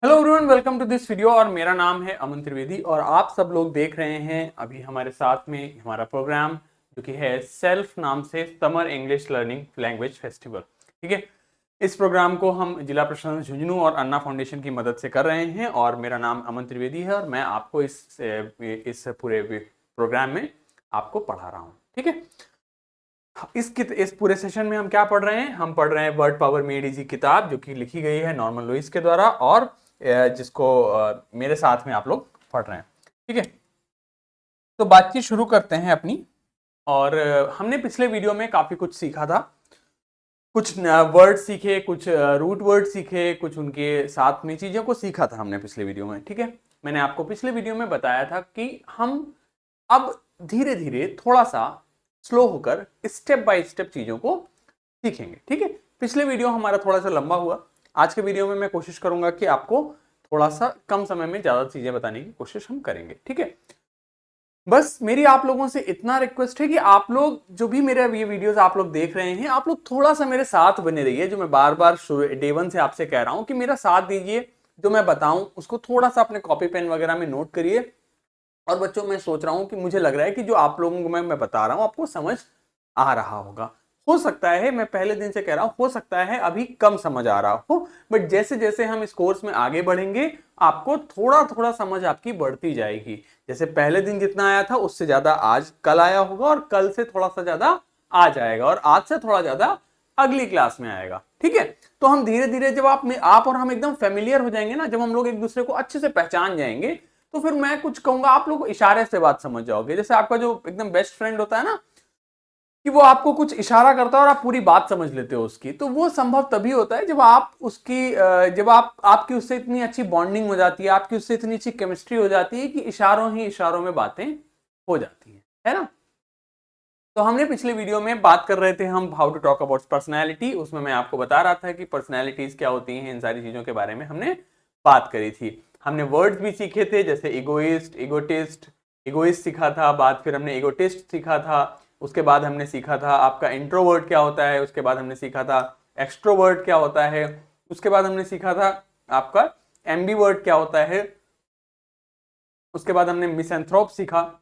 Hello everyone, welcome to this video. और मेरा नाम है अमन त्रिवेदी और आप सब लोग देख रहे हैं अभी हमारे साथ में हमारा प्रोग्राम जो कि है सेल्फ नाम से summer English learning language festival. ठीक है, इस प्रोग्राम को हम जिला प्रशासन झुंझुनू और अन्ना फाउंडेशन की मदद से कर रहे हैं और मेरा नाम अमन त्रिवेदी है और मैं आपको इस पूरे प्रोग्राम में आपको पढ़ा रहा हूँ। ठीक है, इस पूरे सेशन में हम क्या पढ़ रहे हैं? हम पढ़ रहे हैं वर्ड पावर मेड इजी किताब जो कि लिखी गई है नॉर्मन लुइस के द्वारा और जिसको मेरे साथ में आप लोग पढ़ रहे हैं। ठीक है, तो बातचीत शुरू करते हैं अपनी। और हमने पिछले वीडियो में काफी कुछ सीखा था, कुछ वर्ड सीखे, कुछ रूट वर्ड सीखे, कुछ उनके साथ में चीजों को सीखा था हमने पिछले वीडियो में। ठीक है, मैंने आपको पिछले वीडियो में बताया था कि हम अब धीरे धीरे थोड़ा सा स्लो होकर स्टेप बाय स्टेप चीजों को सीखेंगे। ठीक है, पिछले वीडियो हमारा थोड़ा सा लंबा हुआ। आज के वीडियो में मैं कोशिश करूंगा कि आपको थोड़ा सा कम समय में ज्यादा चीजें बताने की कोशिश हम करेंगे। ठीक है, बस मेरी आप लोगों से इतना रिक्वेस्ट है कि आप लोग जो भी मेरे ये वीडियोस आप लोग देख रहे हैं, आप लोग थोड़ा सा मेरे साथ बने रहिए। जो मैं बार बार डे वन से आपसे कह रहा हूं कि मेरा साथ दीजिए, जो मैं बताऊं उसको थोड़ा सा अपने कॉपी पेन वगैरह में नोट करिए। और बच्चों, मैं सोच रहा हूं कि मुझे लग रहा है कि जो आप लोगों को मैं बता रहा हूं आपको समझ आ रहा होगा। हो सकता है, मैं पहले दिन से कह रहा हूं, हो सकता है अभी कम समझ आ रहा हो, बट जैसे जैसे हम इस कोर्स में आगे बढ़ेंगे आपको थोड़ा थोड़ा समझ आपकी बढ़ती जाएगी। जैसे पहले दिन जितना आया था उससे ज्यादा आज कल आया होगा और कल से थोड़ा सा ज्यादा आ जाएगा और आज से थोड़ा ज्यादा अगली क्लास में आएगा। ठीक है, तो हम धीरे धीरे जब आप और हम एकदम फेमिलियर हो जाएंगे ना, जब हम लोग एक दूसरे को अच्छे से पहचान जाएंगे, तो फिर मैं कुछ कहूंगा आप लोग इशारे से बात समझ जाओगे। जैसे आपका जो एकदम बेस्ट फ्रेंड होता है ना, कि वो आपको कुछ इशारा करता है और आप पूरी बात समझ लेते हो उसकी, तो वो संभव तभी होता है जब आप उसकी जब आपकी उससे इतनी अच्छी बॉन्डिंग हो जाती है, आपकी उससे इतनी अच्छी केमिस्ट्री हो जाती है कि इशारों ही इशारों में बातें हो जाती हैं, है ना। तो हमने पिछले वीडियो में बात कर रहे थे हम how to talk about personality. उसमें मैं आपको बता रहा था कि पर्सनैलिटीज क्या होती हैं, इन सारी चीजों के बारे में हमने बात करी थी। हमने वर्ड्स भी सीखे थे, जैसे इगोइस्ट, इगोटिस्ट, इगोइस्ट सीखा था, बाद फिर हमने इगोटिस्ट सीखा था, उसके बाद हमने सीखा था आपका इंट्रोवर्ट क्या होता है, उसके बाद हमने सीखा था एक्सट्रोवर्ट क्या होता है, उसके बाद हमने सीखा था आपका एम्बीवर्ट क्या होता है, उसके बाद हमने मिसैंथ्रोप सीखा,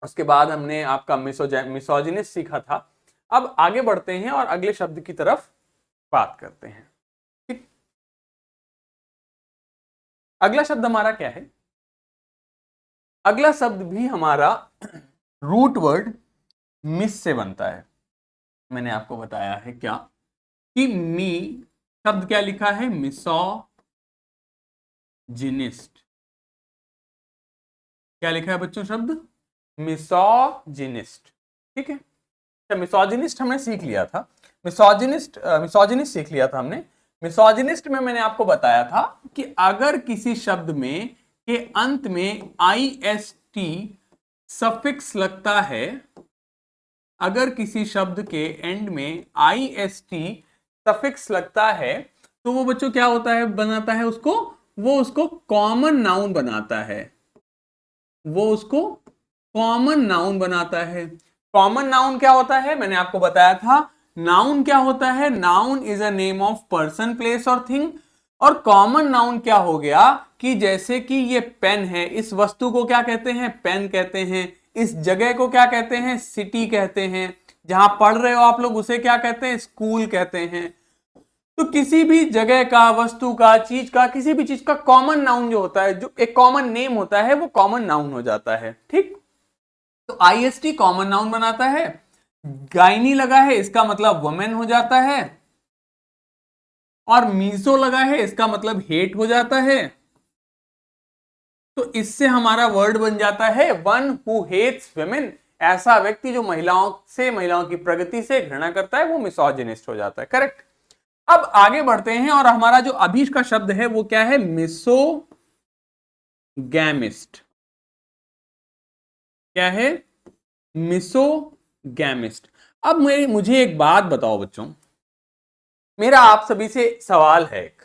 उसके बाद हमने आपका मिसोजिनिस्ट सीखा था। अब आगे बढ़ते हैं और अगले शब्द की तरफ बात करते हैं। ठीक, अगला शब्द हमारा क्या है? अगला शब्द भी हमारा रूट वर्ड मिस से बनता है। मैंने आपको बताया है क्या कि मी शब्द क्या लिखा है? मिसोजिनिस्ट। क्या लिखा है बच्चों शब्द? मिसोजिनिस्ट। ठीक है, अच्छा मिसोजिनिस्ट हमने सीख लिया था। मिसोजिनिस्ट सीख लिया था हमने। मिसोजिनिस्ट में मैंने आपको बताया था कि अगर किसी शब्द में के अंत में IST सफिक्स लगता है, अगर किसी शब्द के एंड में IST सफिक्स लगता है, तो वो बच्चों क्या होता है, बनाता है उसको, वो उसको कॉमन नाउन बनाता है। वो उसको कॉमन नाउन बनाता है। कॉमन नाउन क्या होता है? मैंने आपको बताया था, नाउन क्या होता है? Noun is a name of person, place और थिंग। और कॉमन नाउन क्या हो गया कि जैसे कि ये पेन है, इस वस्तु को क्या कहते हैं? पेन कहते हैं। इस जगह को क्या कहते हैं? सिटी कहते हैं। जहां पढ़ रहे हो आप लोग उसे क्या कहते हैं? स्कूल कहते हैं। तो किसी भी जगह का, वस्तु का, चीज का, किसी भी चीज का कॉमन नाउन जो होता है, जो एक कॉमन नेम होता है, वो कॉमन नाउन हो जाता है। ठीक, तो IST कॉमन नाउन बनाता है। गाइनी लगा है, इसका मतलब वुमेन हो जाता है। और मीजो लगा है, इसका मतलब हेट हो जाता है। तो इससे हमारा वर्ड बन जाता है वन हु हेट्स वुमेन। ऐसा व्यक्ति जो महिलाओं से, महिलाओं की प्रगति से घृणा करता है, वो मिसोजिनिस्ट हो जाता है। करेक्ट। अब आगे बढ़ते हैं और हमारा जो अभी का शब्द है वो क्या है? मिसोगैमिस्ट। क्या है? मिसोगैमिस्ट। अब मुझे एक बात बताओ बच्चों, मेरा आप सभी से सवाल है एक।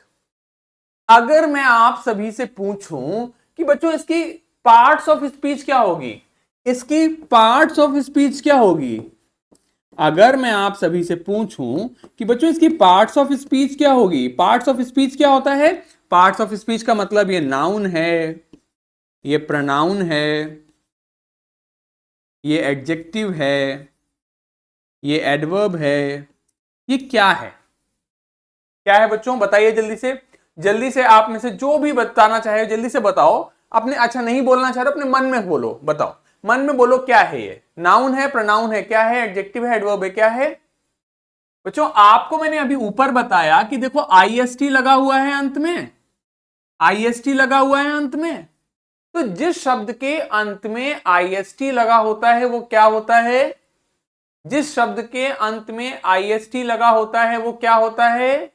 अगर मैं आप सभी से पूछूं कि बच्चों इसकी पार्ट्स ऑफ स्पीच क्या होगी, इसकी पार्ट्स ऑफ स्पीच क्या होगी? अगर मैं आप सभी से पूछूं कि बच्चों इसकी पार्ट्स ऑफ स्पीच क्या होगी? पार्ट्स ऑफ स्पीच क्या होता है? पार्ट्स ऑफ स्पीच का मतलब ये नाउन है, ये प्रोनाउन है, ये एडजेक्टिव है, ये एडवर्ब है, ये क्या है? क्या है बच्चों, बताइए जल्दी से। जल्दी से आप में से जो भी बताना चाहे जल्दी से बताओ। अपने, अच्छा नहीं बोलना चाह रहे अपने मन में बोलो, बताओ मन में बोलो क्या है ये? नाउन है, प्रोनाउन है, क्या है? एडजेक्टिव है, एडवर्ब है, क्या है? बच्चों आपको मैंने अभी ऊपर बताया कि देखो आईएसटी लगा हुआ है अंत में, आईएसटी लगा हुआ है अंत में। तो जिस शब्द के अंत में आईएसटी लगा होता है वो क्या होता है? जिस शब्द के अंत में आईएसटी लगा होता है वो क्या होता है?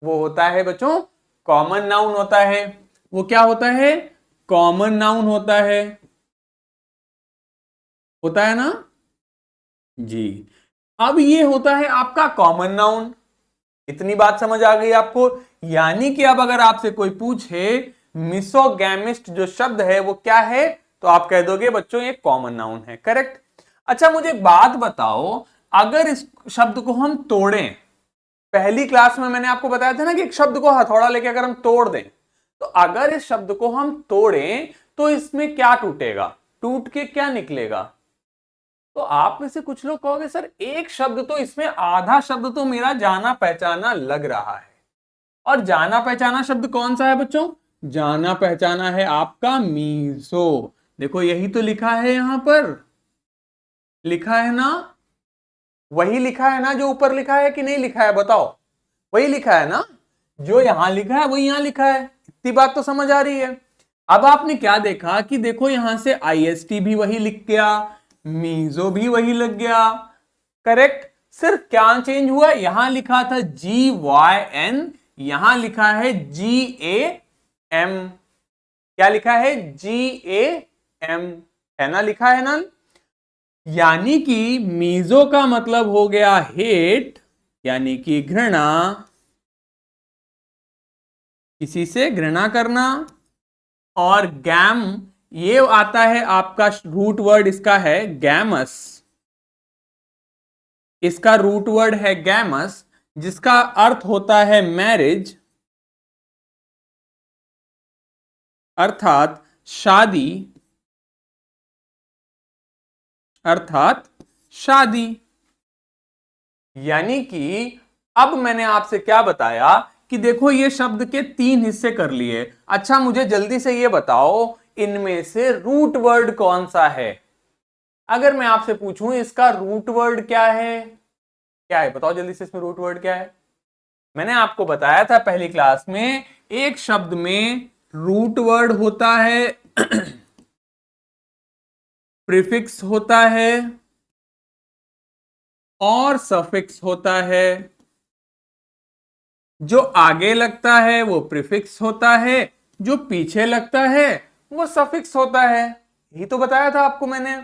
वो होता है बच्चों कॉमन नाउन होता है। वो क्या होता है? कॉमन नाउन होता है ना जी। अब ये होता है आपका कॉमन नाउन। इतनी बात समझ आ गई आपको? यानी कि अब अगर आपसे कोई पूछे मिसोगैमिस्ट जो शब्द है वो क्या है, तो आप कह दोगे बच्चों ये कॉमन नाउन है। करेक्ट। अच्छा मुझे एक बात बताओ, अगर इस शब्द को हम तोड़ें, पहली क्लास में मैंने आपको बताया था ना कि एक शब्द को हथौड़ा लेके अगर हम तोड़ दें, तो अगर इस शब्द को हम तोड़ें तो इसमें क्या टूटेगा? टूट के क्या निकलेगा? तो आप में से कुछ लोग कहोगे सर एक शब्द तो इसमें, आधा शब्द तो मेरा जाना पहचाना लग रहा है। और जाना पहचाना शब्द कौन सा है बच्चों? जाना पहचाना है आपका मीजो। देखो यही तो लिखा है यहां पर, लिखा है ना? वही लिखा है ना जो ऊपर लिखा है कि नहीं लिखा है? बताओ। वही लिखा है ना? जो यहां लिखा है वही यहां लिखा है। इतनी बात तो समझ आ रही है। अब आपने क्या देखा कि देखो यहां से आईएसटी भी वही लिख गया, मीजो भी वही लग गया। करेक्ट। सिर्फ क्या चेंज हुआ, यहां लिखा था GYN, यहां लिखा है GAM। क्या लिखा है? GAM है ना, लिखा है ना? यानी कि मीजो का मतलब हो गया हेट, यानी कि घृणा, किसी से घृणा करना। और गैम ये आता है आपका रूट वर्ड, इसका है गैमस, इसका रूट वर्ड है गैमस, जिसका अर्थ होता है मैरिज, अर्थात शादी, अर्थात शादी। यानी कि अब मैंने आपसे क्या बताया कि देखो ये शब्द के 3 हिस्से कर लिए। अच्छा मुझे जल्दी से ये बताओ इनमें से रूट वर्ड कौन सा है? अगर मैं आपसे पूछूं इसका रूट वर्ड क्या है, क्या है बताओ जल्दी से, इसमें रूट वर्ड क्या है? मैंने आपको बताया था पहली क्लास में, एक शब्द में रूट वर्ड होता है, प्रीफिक्स होता है और सफिक्स होता है। जो आगे लगता है वो प्रीफिक्स होता है, जो पीछे लगता है वो सफिक्स होता है। यही तो बताया था आपको मैंने।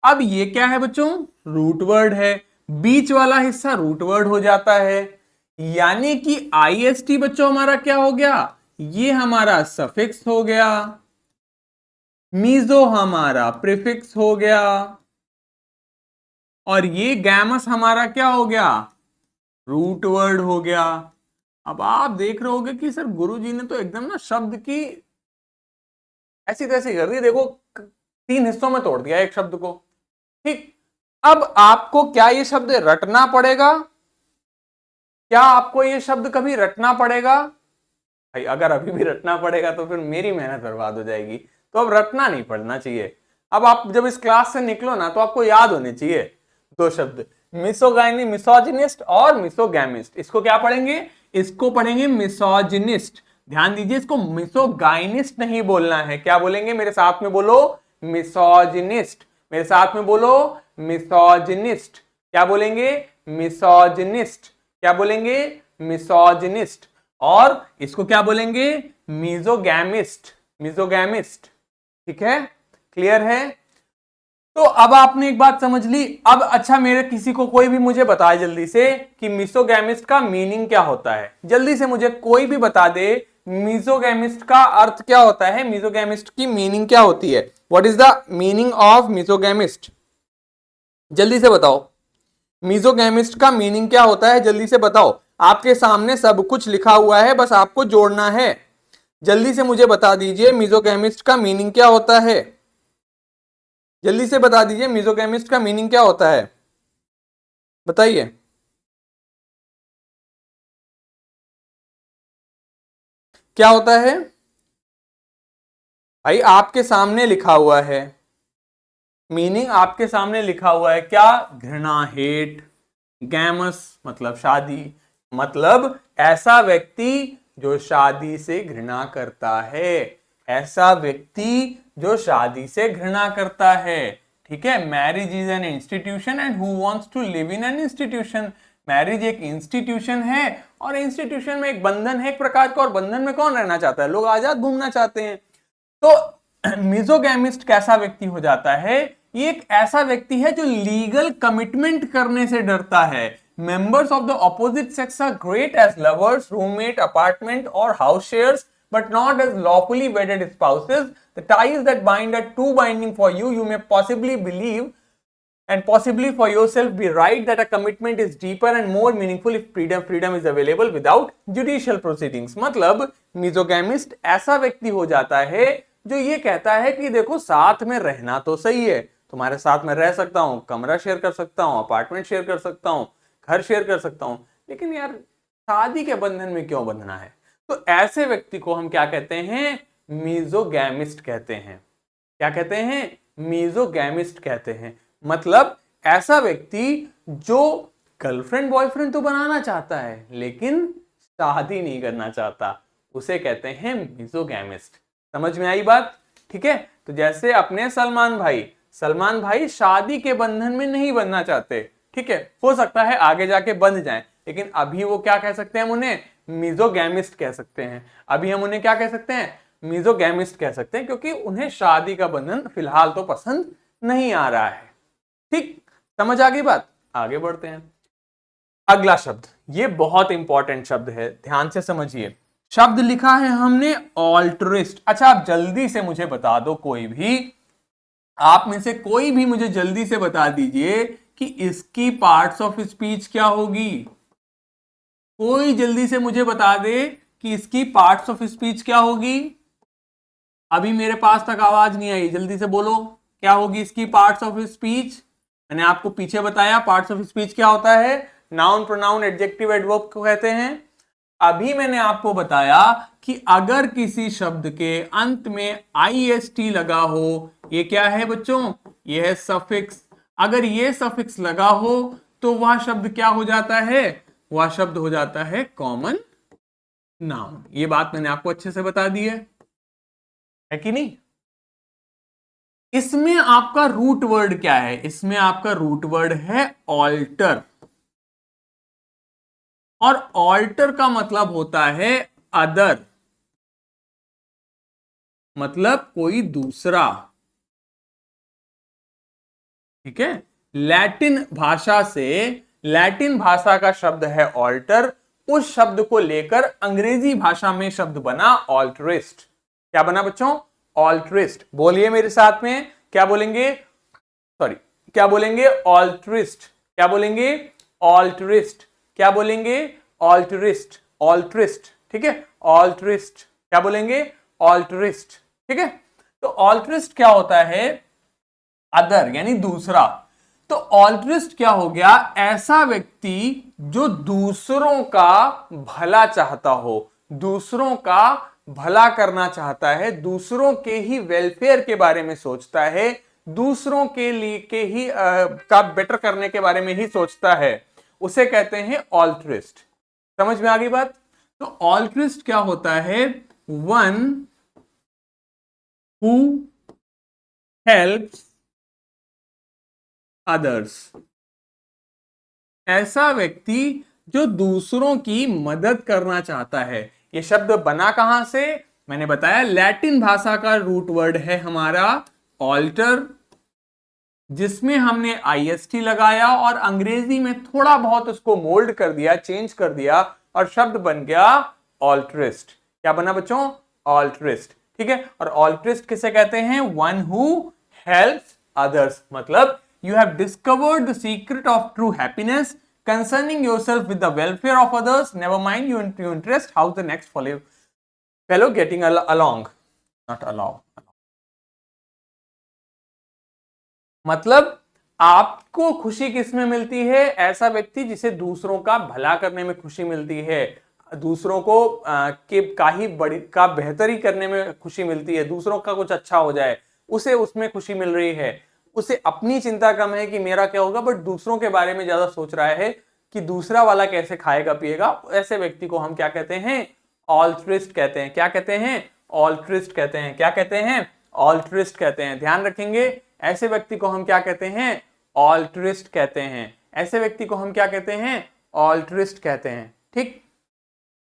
अब ये क्या है बच्चों? रूट वर्ड है। बीच वाला हिस्सा रूट वर्ड हो जाता है। यानी कि आईएसटी बच्चों हमारा क्या हो गया? ये हमारा सफिक्स हो गया, मीजो हमारा प्रीफिक्स हो गया, और ये गैमस हमारा क्या हो गया? रूट वर्ड हो गया। अब आप देख रहे होगे कि सर गुरुजी ने तो एकदम ना शब्द की ऐसी तैसी कर दी, देखो 3 हिस्सों में तोड़ दिया एक शब्द को। ठीक। अब आपको क्या ये शब्द रटना पड़ेगा? क्या आपको ये शब्द कभी रटना पड़ेगा? भाई अगर अभी भी रटना पड़ेगा तो फिर मेरी मेहनत बर्बाद हो जाएगी। तो अब रटना नहीं पड़ना चाहिए। अब आप जब इस क्लास से निकलो ना तो आपको याद होने चाहिए 2 शब्द, मिसोगाइनी, मिसोजिनिस्ट और मिसोगैमिस्ट। इसको क्या पढ़ेंगे? इसको पढ़ेंगे मिसोजिनिस्ट। ध्यान दीजिए, इसको मिसोगाइनिस्ट नहीं बोलना है। क्या बोलेंगे? मेरे साथ में बोलो, मिसोजिनिस्ट। मेरे साथ में बोलो, मिसोजिनिस्ट। क्या बोलेंगे? मिसोजिनिस्ट। क्या बोलेंगे? मिसोजिनिस्ट। और इसको क्या बोलेंगे? मिजोगैमिस्ट, मिजोगैमिस्ट। ठीक है, क्लियर है? तो अब आपने एक बात समझ ली। अब अच्छा मेरे किसी को कोई भी मुझे बताए जल्दी से कि मिसोगैमिस्ट का मीनिंग क्या होता है। जल्दी से मुझे कोई भी बता दे मिसोगैमिस्ट का अर्थ क्या होता है, मिसोगैमिस्ट की मीनिंग क्या होती है। What is the meaning of misogamist? जल्दी से बताओ, मिसोगैमिस्ट का मीनिंग क्या होता है? जल्दी से बताओ। आपके सामने सब कुछ लिखा हुआ है, बस आपको जोड़ना है। जल्दी से मुझे बता दीजिए मीजोगैमिस्ट का मीनिंग क्या होता है। जल्दी से बता दीजिए मीजोगैमिस्ट का मीनिंग क्या होता है, बताइए। क्या होता है भाई, आपके सामने लिखा हुआ है, मीनिंग आपके सामने लिखा हुआ है। क्या? घृणा, हेट। गैमस मतलब शादी, मतलब ऐसा व्यक्ति जो शादी से घृणा करता है, ऐसा व्यक्ति जो शादी से घृणा करता है। ठीक है, marriage is an institution and who wants to live in an institution. Marriage एक इंस्टीट्यूशन है और इंस्टीट्यूशन में एक बंधन है एक प्रकार का, और बंधन में कौन रहना चाहता है? लोग आजाद घूमना चाहते हैं। तो मिजोगैमिस्ट कैसा व्यक्ति हो जाता है? ये एक ऐसा व्यक्ति है जो लीगल कमिटमेंट करने से डरता है। Members of the opposite sex are great as lovers, roommate, apartment और house shares, but not as lawfully wedded spouses. The ties that bind are too binding for you. You may possibly believe and possibly for yourself be right that a commitment is deeper and more meaningful if freedom is available without judicial proceedings. मतलब मिजोगैमिस्ट ऐसा व्यक्ति हो जाता है जो ये कहता है कि देखो साथ में रहना तो सही है, तुम्हारे साथ में रह सकता हूं, कमरा शेयर कर सकता हूं, अपार्टमेंट शेयर कर सकता हूं, घर शेयर कर सकता हूं, लेकिन यार शादी के बंधन में क्यों बंधना है? तो ऐसे व्यक्ति को हम क्या कहते हैं? मिजोगैमिस्ट कहते हैं। क्या कहते हैं? मिजोगैमिस्ट कहते हैं। मतलब ऐसा व्यक्ति जो गर्लफ्रेंड बॉयफ्रेंड तो बनाना चाहता है लेकिन शादी नहीं करना चाहता, उसे कहते हैं मिजोगैमिस्ट। समझ में आई बात? ठीक है, तो जैसे अपने सलमान भाई शादी के बंधन में नहीं बनना चाहते। ठीक है, हो सकता है आगे जाके बंध जाएं, लेकिन अभी वो क्या कह सकते हैं? हम उन्हें मिजोगैमिस्ट कह सकते हैं। अभी हम उन्हें क्या कह सकते हैं? मिजोगैमिस्ट कह सकते हैं, क्योंकि उन्हें शादी का बंधन फिलहाल तो पसंद नहीं आ रहा है। ठीक, समझ आ गई बात? आगे बढ़ते हैं। अगला शब्द, ये बहुत इंपॉर्टेंट शब्द है, ध्यान से समझिए। शब्द लिखा है हमने ऑल्ट्रिस्ट। अच्छा, आप जल्दी से मुझे बता दो, कोई भी आप में से कोई भी मुझे जल्दी से बता दीजिए कि इसकी पार्ट्स ऑफ स्पीच क्या होगी। कोई जल्दी से मुझे बता दे कि इसकी पार्ट्स ऑफ स्पीच क्या होगी। अभी मेरे पास तक आवाज नहीं आई, जल्दी से बोलो क्या होगी इसकी पार्ट्स ऑफ स्पीच। मैंने आपको पीछे बताया पार्ट्स ऑफ स्पीच क्या होता है, नाउन, प्रोनाउन, एडजेक्टिव, एडवर्ब को कहते हैं। अभी मैंने आपको बताया कि अगर किसी शब्द के अंत में IST लगा हो, ये क्या है बच्चों? ये है सफिक्स। अगर ये सफिक्स लगा हो तो वह शब्द क्या हो जाता है? वह शब्द हो जाता है कॉमन नाउन। ये बात मैंने आपको अच्छे से बता दी है कि नहीं? इसमें आपका रूट वर्ड क्या है? इसमें आपका रूट वर्ड है ऑल्टर, और ऑल्टर का मतलब होता है अदर, मतलब कोई दूसरा। ठीक है, लैटिन भाषा का शब्द है ऑल्टर। उस शब्द को लेकर अंग्रेजी भाषा में शब्द बना ऑल्ट्रिस्ट। क्या बना बच्चों? ऑल्ट्रिस्ट। बोलिए मेरे साथ में, क्या बोलेंगे? सॉरी, क्या बोलेंगे? ऑल्ट्रिस्ट। क्या बोलेंगे? ऑल्ट्रिस्ट। क्या बोलेंगे? ऑल्ट्रिस्ट। ऑल्ट्रिस्ट। ठीक है, ऑल्ट्रिस्ट। क्या बोलेंगे? ऑल्ट्रिस्ट। ठीक है, तो ऑल्ट्रिस्ट क्या होता है? अदर, यानी दूसरा। तो ऑल्ट्रिस्ट क्या हो गया? ऐसा व्यक्ति जो दूसरों का भला चाहता हो, दूसरों का भला करना चाहता है, दूसरों के ही वेलफेयर के बारे में सोचता है, दूसरों के लिए के ही का बेटर करने के बारे में ही सोचता है, उसे कहते हैं ऑल्ट्रिस्ट। समझ में आ गई बात? तो ऑल्ट्रिस्ट क्या होता है? One who helps others. ऐसा व्यक्ति जो दूसरों की मदद करना चाहता है। ये शब्द बना कहां से? मैंने बताया लैटिन भाषा का रूट वर्ड है हमारा ऑल्टर, जिसमें हमने IST लगाया और अंग्रेजी में थोड़ा बहुत उसको मोल्ड कर दिया, चेंज कर दिया, और शब्द बन गया ऑल्ट्रिस्ट। क्या बना बच्चों? ऑल्ट्रिस्ट। ठीक है, और ऑल्ट्रिस्ट किसे कहते हैं? One who helps others. मतलब you have discovered the secret of true happiness, concerning yourself with the welfare of others, never mind your interest how the next follow. Fellow getting along, not allow. मतलब आपको खुशी किसमें मिलती है? ऐसा व्यक्ति जिसे दूसरों का भला करने में खुशी मिलती है, दूसरों को के बड़ी का बेहतरी करने में खुशी मिलती है, दूसरों का कुछ अच्छा हो जाए उसे उसमें खुशी मिल रही है। उसे अपनी चिंता कम है कि मेरा क्या होगा, बट दूसरों के बारे में ज्यादा सोच रहा है कि दूसरा वाला कैसे खाएगा पिएगा। ऐसे व्यक्ति को हम क्या कहते हैं? ऑल्ट्रिस्ट कहते हैं। क्या कहते हैं? ऑल्ट्रिस्ट कहते हैं। क्या कहते हैं? ऑल्ट्रिस्ट कहते हैं। ध्यान रखेंगे, ऐसे व्यक्ति को हम क्या कहते हैं? ऑल्ट्रिस्ट कहते हैं। ऐसे व्यक्ति को हम क्या कहते हैं? ऑल्ट्रिस्ट कहते हैं। ठीक,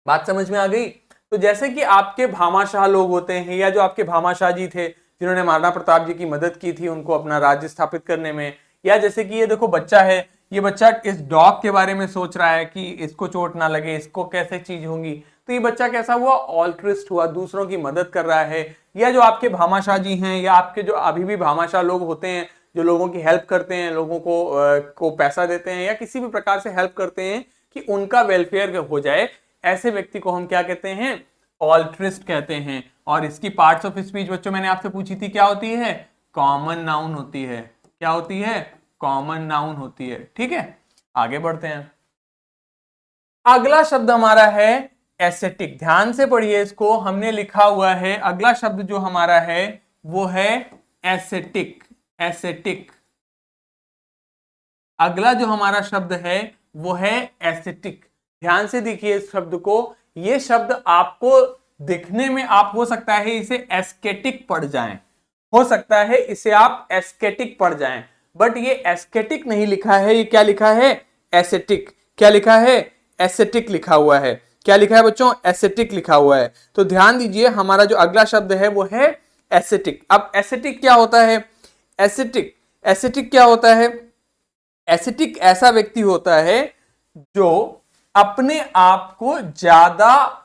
बात समझ में आ गई? तो जैसे कि आपके भामाशाह लोग होते हैं, या जो आपके भामाशाह जी थे जिन्होंने महाराणा प्रताप जी की मदद की थी उनको अपना राज्य स्थापित करने में, या जैसे कि ये देखो बच्चा है, ये बच्चा इस डॉग के बारे में सोच रहा है कि इसको चोट ना लगे, इसको कैसे चीज होंगी, तो ये बच्चा कैसा हुआ? ऑल्ट्रिस्ट हुआ, दूसरों की मदद कर रहा है। या जो आपके भामाशाह जी हैं, या आपके जो अभी भी भामाशाह लोग होते हैं जो लोगों की हेल्प करते हैं, लोगों को पैसा देते हैं या किसी भी प्रकार से हेल्प करते हैं कि उनका वेलफेयर हो जाए, ऐसे व्यक्ति को हम क्या कहते हैं? ऑल्ट्रिस्ट कहते हैं। और इसकी पार्ट्स ऑफ स्पीच बच्चों मैंने आपसे पूछी थी, क्या होती है? कॉमन नाउन होती है। क्या होती है? कॉमन नाउन होती है। ठीक है, आगे बढ़ते हैं। अगला शब्द हमारा है एसेटिक। ध्यान से पढ़िए इसको, हमने लिखा हुआ है अगला शब्द जो हमारा है वो है एसेटिक। एसेटिक, अगला जो हमारा शब्द है वो है एसेटिक। ध्यान से देखिए इस शब्द को, ये शब्द आपको दिखने में आप हो सकता है इसे एस्केटिक पढ़ जाएं, हो सकता है इसे आप एस्केटिक पढ़ जाएं, बट ये एस्केटिक नहीं लिखा है, ये क्या लिखा है? एसेटिक। क्या लिखा है? एसेटिक लिखा हुआ है। क्या लिखा है बच्चों? एसेटिक लिखा हुआ है। तो ध्यान दीजिए, हमारा जो अगला शब्द है वो है एसेटिक। अब एसेटिक क्या होता है? एसेटिक, एसेटिक क्या होता है? एसेटिक ऐसा व्यक्ति होता है जो अपने आप को ज्यादा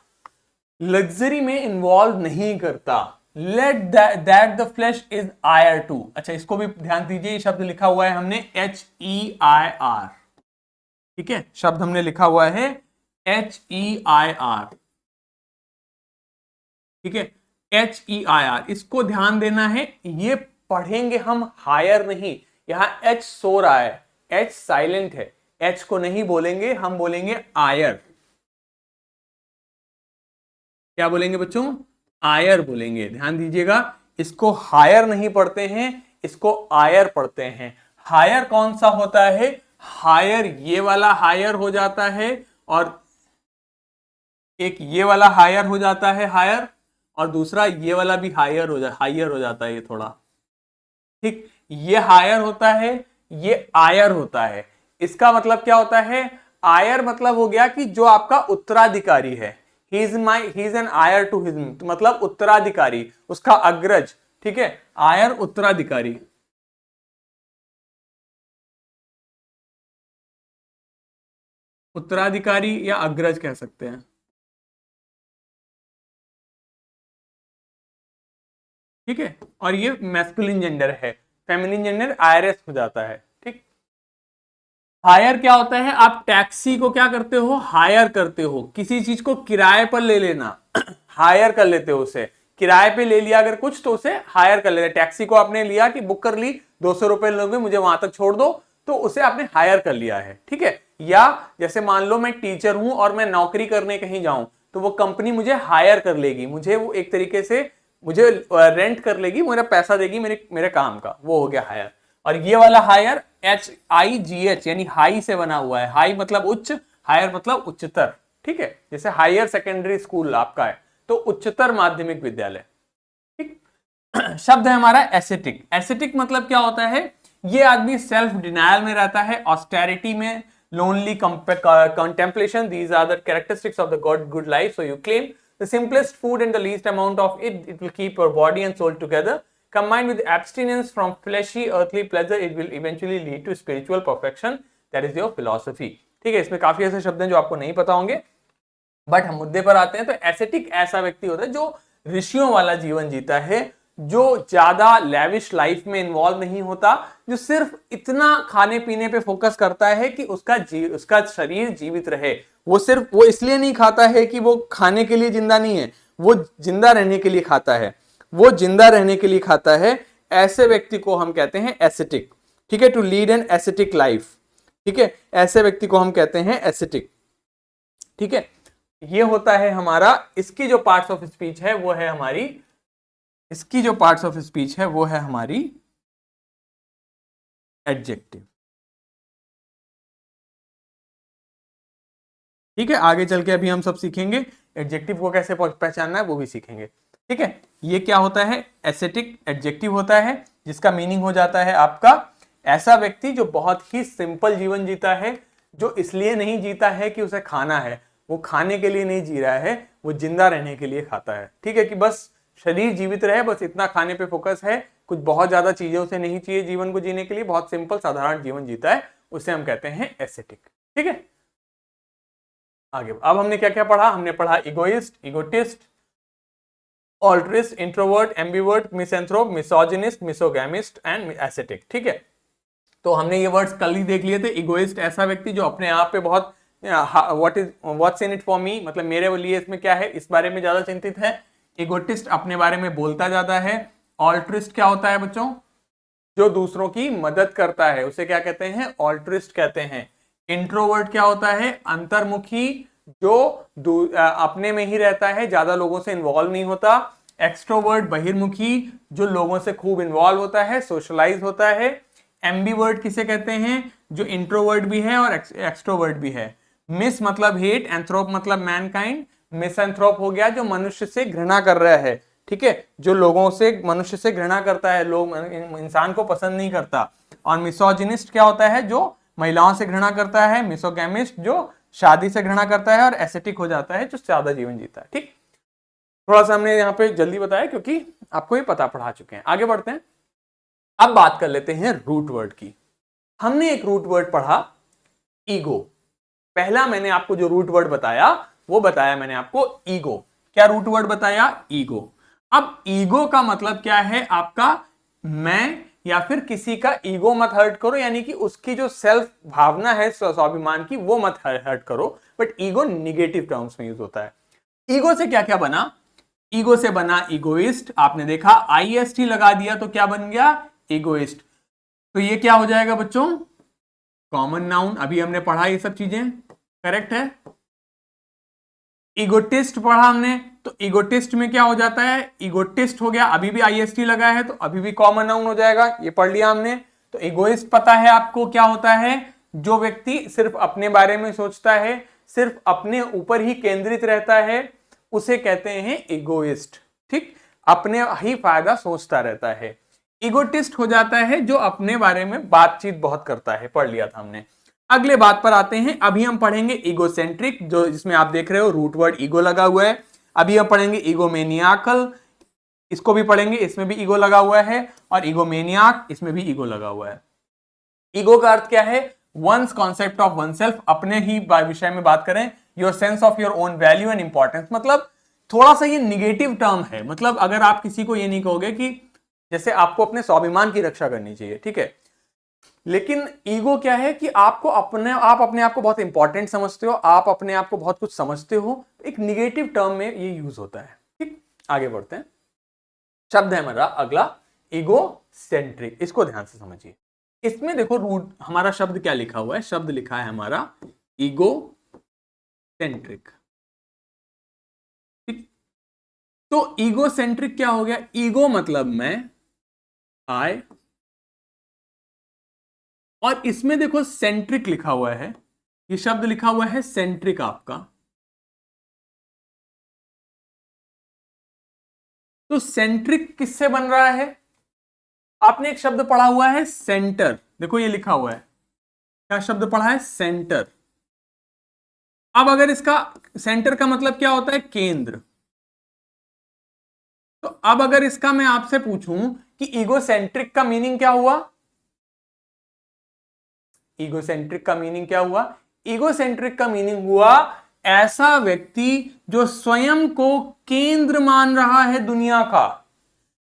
लग्जरी में इन्वॉल्व नहीं करता। Let that the flesh is heir to. अच्छा, इसको भी ध्यान दीजिए, ये शब्द लिखा हुआ है हमने HEIR। ठीक है, शब्द हमने लिखा हुआ है HEIR। ठीक है, HEIR, इसको ध्यान देना है। ये पढ़ेंगे हम हायर नहीं, यहां H सो रहा है, H साइलेंट है, H को नहीं बोलेंगे, हम बोलेंगे आयर। क्या बोलेंगे बच्चों? आयर बोलेंगे। ध्यान दीजिएगा, इसको हायर नहीं पढ़ते हैं, इसको आयर पढ़ते हैं। हायर कौन सा होता है? हायर ये वाला हायर हो जाता है, और एक ये वाला हायर हो जाता है, हायर, और दूसरा ये वाला भी हायर हो जाता है ये थोड़ा। ठीक, ये हायर होता है, ये आयर होता है। इसका मतलब क्या होता है? आयर मतलब हो गया कि जो आपका उत्तराधिकारी है, he is an heir to his, मतलब उत्तराधिकारी, उसका अग्रज। ठीक है, आयर उत्तराधिकारी। उत्तराधिकारी या अग्रज कह सकते हैं। ठीक है, और ये मैस्कुलिन जेंडर है, फेमिनिन जेंडर आयरस हो जाता है। ठीक, हायर क्या होता है? आप टैक्सी को क्या करते हो? हायर करते हो, किसी चीज को किराए पर ले लेना हायर कर लेते हो, उसे किराए पे ले लिया अगर कुछ तो उसे हायर कर लेते। टैक्सी को आपने लिया कि बुक कर ली, 200 रुपए लोगे, मुझे वहां तक छोड़ दो, तो उसे आपने हायर कर लिया है। ठीक है, या जैसे मान लो मैं टीचर हूं और मैं नौकरी करने कहीं जाऊं, तो वो कंपनी मुझे हायर कर लेगी, मुझे वो एक तरीके से मुझे रेंट कर लेगी, मेरा पैसा देगी मेरे काम का, वो हो गया हायर। और ये वाला हायर HIGH यानी हाई से बना हुआ है। हाई मतलब उच्च, हायर मतलब उच्चतर। ठीक है, जैसे हायर सेकेंडरी स्कूल आपका है तो उच्चतर माध्यमिक विद्यालय। ठीक, शब्द है हमारा एसेटिक। एसेटिक मतलब क्या होता है? ये आदमी सेल्फ डिनायल में रहता है, ऑस्टेरिटी में, lonely contemplation, these are the characteristics of the good life, so you claim the simplest food and the least amount of it will keep your body and soul together. Combined with abstinence from fleshy earthly pleasure, it will eventually lead to spiritual perfection. That is your philosophy. ठीक है, इसमें काफी ऐसे शब्द हैं जो आपको नहीं पता होंगे, बट हम मुद्दे पर आते हैं। तो एसेटिक ऐसा व्यक्ति होता है जो ऋषियों वाला जीवन जीता है, जो ज्यादा लैविश लाइफ में इन्वॉल्व नहीं होता, जो सिर्फ इतना खाने पीने पे फोकस करता है कि उसका शरीर जीवित रहे। वो सिर्फ वो इसलिए नहीं खाता है कि वो खाने के लिए जिंदा नहीं है, वो जिंदा रहने के लिए खाता है, वो जिंदा रहने के लिए खाता है, ऐसे व्यक्ति को हम कहते हैं एसिटिक। ठीक है, to lead an ascetic life. ठीक है, ऐसे व्यक्ति को हम कहते हैं एसिटिक। ठीक है, ये होता है हमारा, इसकी जो पार्ट्स ऑफ स्पीच है वो है हमारी, इसकी जो पार्ट्स ऑफ स्पीच है वो है हमारी एडजेक्टिव। ठीक है, आगे चल के अभी हम सब सीखेंगे एडजेक्टिव को कैसे पहचानना है, वो भी सीखेंगे। ठीक है, ये क्या होता है, एसेटिक एडजेक्टिव होता है, जिसका मीनिंग हो जाता है आपका ऐसा व्यक्ति जो बहुत ही सिंपल जीवन जीता है, जो इसलिए नहीं जीता है कि उसे खाना है, वो खाने के लिए नहीं जी रहा है, वो जिंदा रहने के लिए खाता है। ठीक है, कि बस शरीर जीवित रहे, बस इतना खाने पे फोकस है, कुछ बहुत ज्यादा चीजें उसे नहीं चाहिए जीवन को जीने के लिए, बहुत सिंपल साधारण जीवन जीता है, उसे हम कहते हैं एसेटिक। ठीक है, आगे अब हमने क्या क्या पढ़ा, हमने पढ़ा egoist, egotist, altruist, introvert, ambivert, misanthrope, misogynist, misogamist and ascetic. ठीक है, तो हमने ये वर्ड्स कल ही देख लिए थे। इगोइस्ट ऐसा व्यक्ति जो अपने आप पे बहुत what's in it for me, मतलब मेरे लिए इसमें क्या है, इस बारे में ज्यादा चिंतित है। इगोटिस्ट अपने बारे में बोलता ज्यादा है। ऑल्ट्रिस्ट क्या होता है बच्चों, जो दूसरों की मदद करता है, उसे क्या कहते हैं, ऑल्ट्रिस्ट कहते हैं। इंट्रोवर्ट क्या होता है, अंतर्मुखी, जो अपने में ही रहता है, ज्यादा लोगों से इन्वॉल्व नहीं होता। एक्सट्रोवर्ट बहिर्मुखी, जो लोगों से खूब इन्वॉल्व होता है, सोशलाइज होता है। एम्बीवर्ट किसे कहते हैं, जो इंट्रोवर्ट भी है और एक्सट्रोवर्ट भी है। मिस मतलब हेट, एंथ्रोप मतलब मैनकाइंड, मिसएंथ्रोप हो गया जो मनुष्य से घृणा कर रहा है। ठीक है, जो लोगों से, मनुष्य से घृणा करता है, लोग इंसान को पसंद नहीं करता। और मिसोजिनिस्ट क्या होता है, जो महिलाओं से घृणा करता है। मिसोगैमिस्ट जो शादी से घृणा करता है। और एसेटिक हो जाता है जो ज्यादा जीवन जीता है। ठीक, थोड़ा सा हमने यहाँ पे जल्दी बताया क्योंकि आपको ये पता पढ़ा चुके हैं। आगे बढ़ते हैं, अब बात कर लेते हैं रूट वर्ड की। हमने एक रूट वर्ड पढ़ा, ईगो। पहला मैंने आपको जो रूट वर्ड बताया वो बताया मैंने आपको ईगो। क्या रूट वर्ड बताया, ईगो। अब ईगो का मतलब क्या है आपका, मैं या फिर किसी का ईगो मत हर्ट करो, यानी कि उसकी जो सेल्फ भावना है, स्वाभिमान की, वो मत हर्ट करो। बट ईगो निगेटिव टर्म्स में यूज होता है। ईगो से क्या क्या बना, ईगो से बना इगोइस्ट। आपने देखा IST लगा दिया तो क्या बन गया, इगोइस्ट। तो ये क्या हो जाएगा बच्चों, कॉमन नाउन। अभी हमने पढ़ा ये सब चीजें, करेक्ट है। इगोटिस्ट पढ़ा हमने, तो इगोटिस्ट में क्या हो जाता है, इगोटिस्ट हो गया, अभी भी IST लगा है तो अभी भी कॉमन नाउन हो जाएगा, ये पढ़ लिया हमने। तो इगोइस्ट पता है आपको क्या होता है, जो व्यक्ति सिर्फ अपने बारे में सोचता है, सिर्फ अपने ऊपर ही केंद्रित रहता है, उसे कहते हैं इगोइस्ट। ठीक, अपने ही फायदा सोचता रहता है। इगोटिस्ट हो जाता है जो अपने बारे में बातचीत बहुत करता है, पढ़ लिया था हमने। अगले बात पर आते हैं, अभी हम पढ़ेंगे इगोसेंट्रिक, जो जिसमें आप देख रहे हो रूट वर्ड ईगो लगा हुआ है। अभी हम पढ़ेंगे ईगोमेनियाकल, इसको भी पढ़ेंगे, इसमें भी ईगो लगा हुआ है। और ईगोमेनियाक, इसमें भी ईगो लगा हुआ है। ईगो का अर्थ क्या है, one's concept of one self, अपने ही विषय में बात करें, your sense of your own value and importance. मतलब थोड़ा सा ये निगेटिव टर्म है, मतलब अगर आप किसी को ये नहीं कहोगे कि जैसे आपको अपने स्वाभिमान की रक्षा करनी चाहिए, ठीक है, लेकिन ईगो क्या है कि आपको अपने आप को बहुत इंपॉर्टेंट समझते हो, आप अपने आप को बहुत कुछ समझते हो, एक निगेटिव टर्म में ये यूज होता है। ठीक, आगे बढ़ते हैं। शब्द है हमारा अगला, ईगो सेंट्रिक। इसको ध्यान से समझिए। इसमें देखो रूट, हमारा शब्द क्या लिखा हुआ है, शब्द लिखा है हमारा ईगो सेंट्रिक। तो ईगो सेंट्रिक क्या हो गया, ईगो मतलब मैं, आई, और इसमें देखो सेंट्रिक लिखा हुआ है, ये शब्द लिखा हुआ है सेंट्रिक आपका। तो सेंट्रिक किससे बन रहा है, आपने एक शब्द पढ़ा हुआ है सेंटर, देखो ये लिखा हुआ है, क्या शब्द पढ़ा है, सेंटर। अब अगर इसका सेंटर का मतलब क्या होता है, केंद्र। तो अब अगर इसका मैं आपसे पूछूं कि ईगोसेंट्रिक का मीनिंग क्या हुआ, ईगोसेंट्रिक का मीनिंग क्या हुआ, ईगोसेंट्रिक का मीनिंग हुआ ऐसा व्यक्ति जो स्वयं को केंद्र मान रहा है दुनिया का,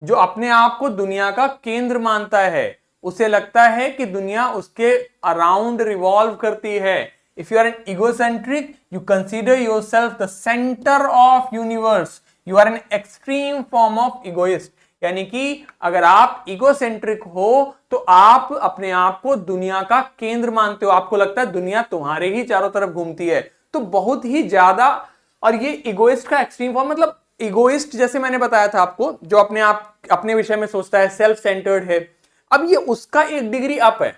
जो अपने आप को दुनिया का केंद्र मानता है, उसे लगता है कि दुनिया उसके अराउंड रिवॉल्व करती है। If you are an egocentric, you consider yourself the centre of universe, you are an extreme form of egoist, यानी कि अगर आप इगोसेंट्रिक हो तो आप अपने आप को दुनिया का केंद्र मानते हो, आपको लगता है दुनिया तुम्हारे ही चारों तरफ घूमती है, तो बहुत ही ज्यादा। और ये इगोइस्ट का एक्सट्रीम फॉर्म, मतलब इगोइस्ट जैसे मैंने बताया था आपको, जो अपने आप अपने विषय में सोचता है, सेल्फ सेंटर्ड है। अब ये उसका एक डिग्री अप है।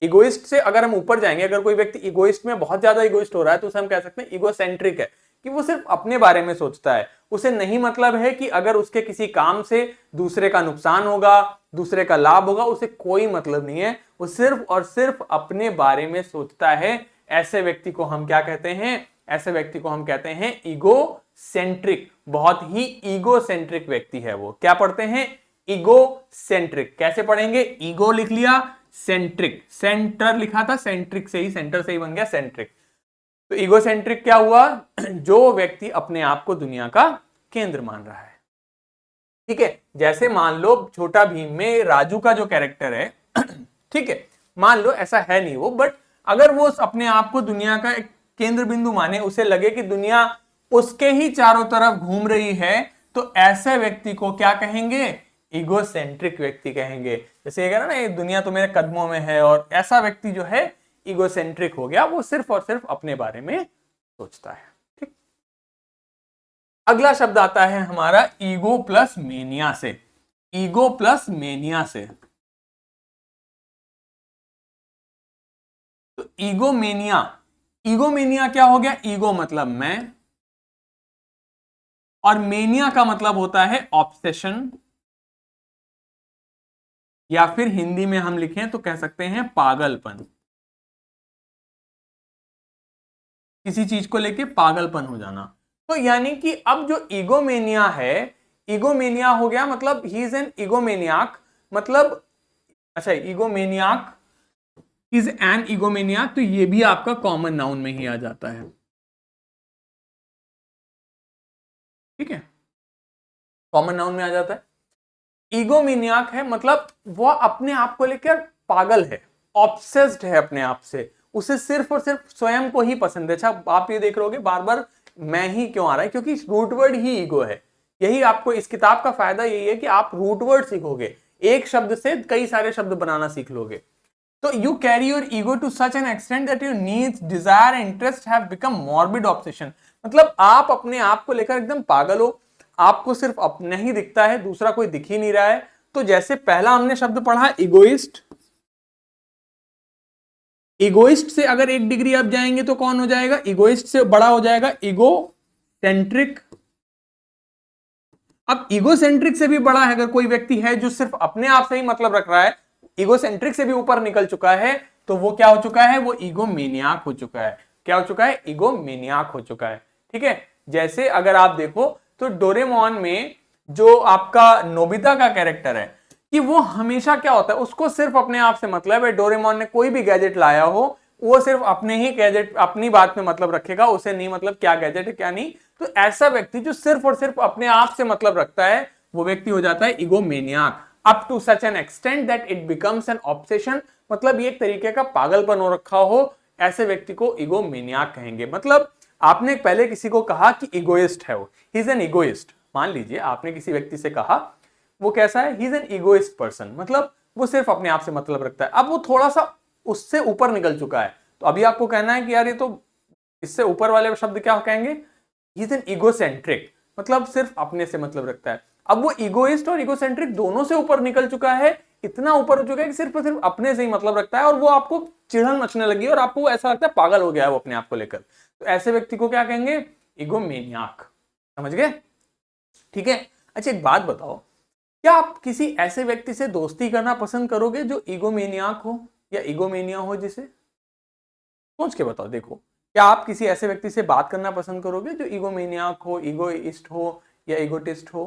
इगोइस्ट से अगर हम ऊपर जाएंगे, अगर कोई व्यक्ति इगोइस्ट में बहुत ज्यादा इगोइस्ट हो रहा है तो उसे हम कह सकते हैं इगोसेंट्रिक है, कि वो सिर्फ अपने बारे में सोचता है। उसे नहीं मतलब है कि अगर उसके किसी काम से दूसरे का नुकसान होगा, दूसरे का लाभ होगा, उसे कोई मतलब नहीं है, वो सिर्फ और सिर्फ अपने बारे में सोचता है। ऐसे व्यक्ति को हम क्या कहते हैं? ऐसे व्यक्ति को हम कहते हैं ईगो सेंट्रिक। बहुत ही ईगो सेंट्रिक व्यक्ति है वो। क्या पढ़ते हैं? Ego centric. कैसे पढ़ेंगे? ईगो लिख लिया, सेंट्रिक, सेंटर लिखा था, सेंट्रिक से ही, सेंटर से ही बन गया सेंट्रिक। तो ईगोसेंट्रिक क्या हुआ? जो व्यक्ति अपने आप को दुनिया का केंद्र मान रहा है। ठीक है, जैसे मान लो छोटा भीम में राजू का जो कैरेक्टर है, ठीक है, मान लो ऐसा है नहीं वो, बट अगर वो अपने आप को दुनिया का एक केंद्र बिंदु माने, उसे लगे कि दुनिया उसके ही चारों तरफ घूम रही है, तो ऐसे व्यक्ति को क्या कहेंगे? ईगोसेंट्रिक व्यक्ति कहेंगे। जैसे ये कह रहा ना, ये दुनिया तो मेरे कदमों में है, और ऐसा व्यक्ति जो है ईगोसेंट्रिक हो गया, वो सिर्फ और सिर्फ अपने बारे में सोचता है। ठीक, अगला शब्द आता है हमारा ईगो प्लस मेनिया से। ईगो प्लस मेनिया से, तो ईगोमेनिया, ईगोमेनिया क्या हो गया? ईगो मतलब मैं, और मेनिया का मतलब होता है ऑब्सेशन, या फिर हिंदी में हम लिखें तो कह सकते हैं पागलपन। किसी चीज को लेके पागलपन हो जाना। तो यानी कि अब जो ईगोमेनिया है, ईगोमेनिया हो गया, मतलब ही इज एन ईगोमेनियाक, मतलब अच्छा, ईगोमेनियाक इज एन ईगोमेनियाक, तो ये भी आपका कॉमन नाउन में ही आ जाता है। ठीक है, कॉमन नाउन में आ जाता है। ईगोमेनियाक है मतलब वो अपने आप को लेकर पागल है, ऑब्सेस्ड है अपने आप से, उसे सिर्फ और सिर्फ स्वयं को ही पसंद है। अच्छा, आप ये देख रहोगे बार बार मैं ही क्यों आ रहा है, क्योंकि रूट वर्ड ही ईगो है। यही आपको इस किताब का फायदा यही है कि आप रूट वर्ड सीखोगे, एक शब्द से कई सारे शब्द बनाना सीख लोगे। तो you carry your ego to such an extent that your needs, desire, interest have become morbid obsession. मतलब आप अपने आप को लेकर एकदम पागल हो, आपको सिर्फ अपना ही दिखता है, दूसरा कोई दिख ही नहीं रहा है। तो जैसे पहला हमने शब्द पढ़ा इगोइस्ट, इगोइस्ट से अगर एक डिग्री अब जाएंगे तो कौन हो जाएगा? इगोइस्ट से बड़ा हो जाएगा ईगो सेंट्रिक। अब ईगोसेंट्रिक से भी बड़ा है अगर कोई व्यक्ति है जो सिर्फ अपने आप से ही मतलब रख रहा है, ईगोसेंट्रिक से भी ऊपर निकल चुका है, तो वो क्या हो चुका है? वो ईगोमेनियाक हो चुका है। क्या हो चुका है? ईगोमेनियाक हो चुका है। ठीक है, जैसे अगर आप देखो तो डोरेमोन में जो आपका नोबिता का कैरेक्टर है, कि वो हमेशा क्या होता है, उसको सिर्फ अपने आप से मतलब है। डोरेमोन ने कोई भी गैजेट लाया हो, वो सिर्फ अपने ही गैजेट, अपनी बात में मतलब रखेगा, उसे नहीं मतलब क्या गैजेट है क्या नहीं। तो ऐसा व्यक्ति जो सिर्फ और सिर्फ अपने आप से मतलब रखता है, वो व्यक्ति हो जाता है egomaniac, up to such an extent that it becomes an obsession. मतलब ये एक तरीके का पागलपन हो रखा हो, ऐसे व्यक्ति को ईगोमेनियाक कहेंगे। मतलब आपने पहले किसी को कहा कि इगोइस्ट है वो, ही इज एन इगोइस्ट। मान लीजिए आपने किसी व्यक्ति से कहा वो कैसा है, he is N egoist person, मतलब वो सिर्फ अपने आप से मतलब रखता है। अब वो थोड़ा सा उससे ऊपर निकल चुका है, तो अभी आपको कहना है कि यार ये तो इससे ऊपर वाले शब्द क्या कहेंगे? ही इज एन इगोसेंट्रिक, मतलब सिर्फ अपने से मतलब रखता है। अब वो इगोइस्ट और इगोसेंट्रिक दोनों से ऊपर निकल चुका है, इतना ऊपर हो चुका है कि सिर्फ और सिर्फ अपने से ही मतलब रखता है, और वो आपको चिढ़न मचने लगी और आपको ऐसा लगता है पागल हो गया है वो अपने आप को लेकर। तो ऐसे व्यक्ति को क्या कहेंगे? ईगोमेनियाक। समझ गए? ठीक है। अच्छा, एक बात बताओ, क्या आप किसी ऐसे व्यक्ति से दोस्ती करना पसंद करोगे जो ईगोमेनियाक हो या ईगोमेनिया हो? जिसे सोच के बताओ, देखो, क्या आप किसी ऐसे व्यक्ति से बात करना पसंद करोगे जो ईगोमेनियाक हो, ईगोइस्ट हो या ईगोटिस्ट हो,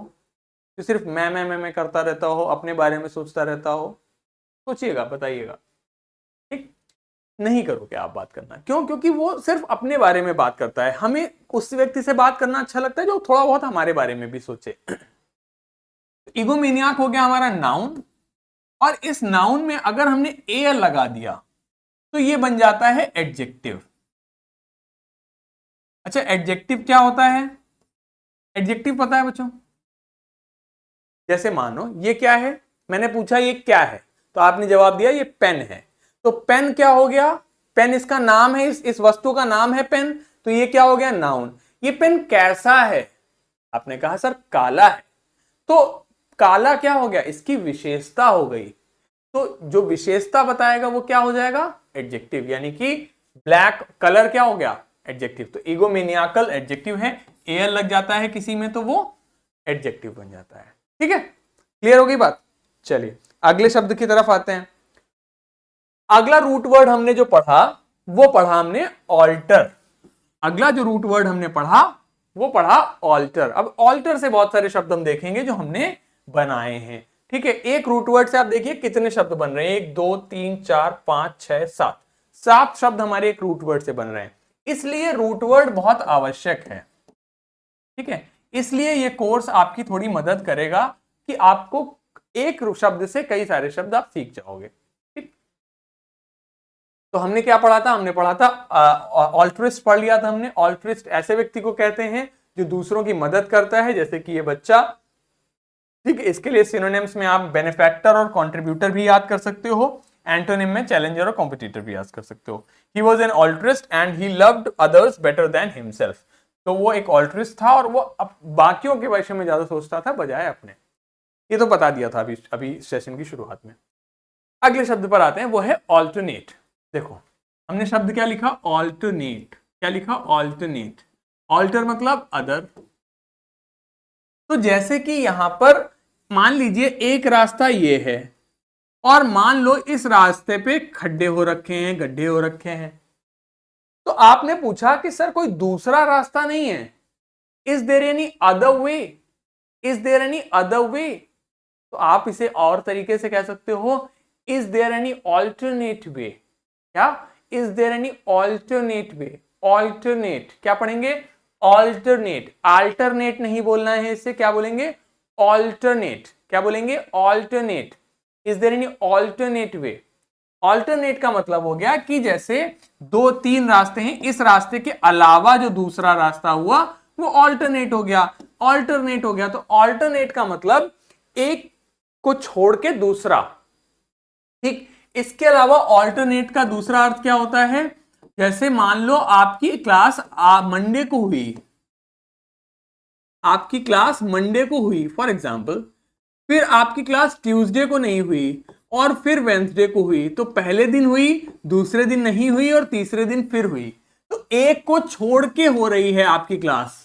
जो सिर्फ मैं करता रहता हो, अपने बारे में सोचता रहता हो? सोचिएगा, बताइएगा। ठीक, नहीं करोगे आप बात करना। क्यों? क्योंकि वो सिर्फ अपने बारे में बात करता है। हमें उस व्यक्ति से बात करना अच्छा लगता है जो थोड़ा बहुत हमारे बारे में भी सोचे। ईगोमेनियाक हो गया हमारा नाउन, और इस नाउन में अगर हमने ए लगा दिया तो ये बन जाता है एडजेक्टिव। अच्छा, एडजेक्टिव क्या होता है? एडजेक्टिव पता है बच्चों? जैसे मानो ये क्या है, मैंने पूछा ये क्या है, तो आपने जवाब दिया ये पेन है। तो पेन क्या हो गया? पेन इसका नाम है, इस वस्तु का नाम है पेन, तो ये क्या हो गया? नाउन। ये पेन कैसा है? आपने कहा सर काला है, तो काला क्या हो गया? इसकी विशेषता हो गई। तो जो विशेषता बताएगा वो क्या हो जाएगा? एडजेक्टिव। यानी कि ब्लैक कलर क्या हो गया? एडजेक्टिव। तो ईगोमेनियाकल एडजेक्टिव है, एयर लग जाता है किसी में तो वो एडजेक्टिव बन जाता है। ठीक है, क्लियर हो गई बात? चलिए अगले शब्द की तरफ आते हैं। अगला रूट वर्ड हमने जो पढ़ा वो पढ़ा हमने ऑल्टर। अगला जो रूट वर्ड हमने पढ़ा वो पढ़ा ऑल्टर। अब ऑल्टर से बहुत सारे शब्द हम देखेंगे जो हमने बनाए हैं। ठीक है, एक रूट वर्ड से आप देखिए कितने शब्द बन रहे हैं, 1 2 3 4 5 6 7, 7 शब्द हमारे एक रूट वर्ड से बन रहे हैं। इसलिए रूट वर्ड बहुत आवश्यक है। ठीक है, इसलिए ये कोर्स आपकी थोड़ी मदद करेगा कि आपको एक शब्द से कई सारे शब्द आप सीख जाओगे। ठीक, तो हमने क्या पढ़ा था? हमने पढ़ा था ऑल्ट्रिस्ट पढ़ लिया था हमने। ऑल्ट्रिस्ट ऐसे व्यक्ति को कहते हैं जो दूसरों की मदद करता है, जैसे कि ये बच्चा। ठीक है, इसके लिए सिनोनिम्स में आप बेनिफैक्टर और कंट्रीब्यूटर भी याद कर सकते हो, एंटोनिम में चैलेंजर और कॉम्पिटिटर भी याद कर सकते हो। He was an altruist and he loved others better than himself. तो वो एक ऑल्ट्रिस्ट था और वो बाकियों के विषय में ज्यादा सोचता था बजाय अपने। ये तो बता दिया था अभी सेशन की शुरुआत में। अगले शब्द पर आते हैं, वो है ऑल्टरनेट। देखो हमने शब्द क्या लिखा? ऑल्टरनेट। क्या लिखा? ऑल्टरनेट। ऑल्टर मतलब अदर। तो जैसे कि यहां पर मान लीजिए एक रास्ता ये है और मान लो इस रास्ते पे खड्डे हो रखे हैं, गड्ढे हो रखे हैं, तो आपने पूछा कि सर कोई दूसरा रास्ता नहीं है? Is there any other way? Is there any other way? तो आप इसे और तरीके से कह सकते हो, is there any alternate way? क्या? Is there any alternate way? Alternate क्या पढ़ेंगे? ऑल्टरनेट। अल्टरनेट नहीं बोलना है, इससे क्या बोलेंगे? ऑल्टरनेट। क्या बोलेंगे? Alternate. Is there any alternate way? Alternate का मतलब हो गया कि जैसे 2-3 रास्ते हैं, इस रास्ते के अलावा जो दूसरा रास्ता हुआ वो ऑल्टरनेट हो गया। ऑल्टरनेट हो गया, तो ऑल्टरनेट का मतलब एक को छोड़ के दूसरा। ठीक, इसके अलावा ऑल्टरनेट का दूसरा अर्थ क्या होता है? जैसे मान लो आपकी क्लास मंडे को हुई, आपकी क्लास मंडे को हुई फॉर एग्जाम्पल, फिर आपकी क्लास ट्यूसडे को नहीं हुई और फिर वेंसडे को हुई, तो पहले दिन हुई, दूसरे दिन नहीं हुई और तीसरे दिन फिर हुई। तो एक को छोड़ के हो रही है आपकी क्लास,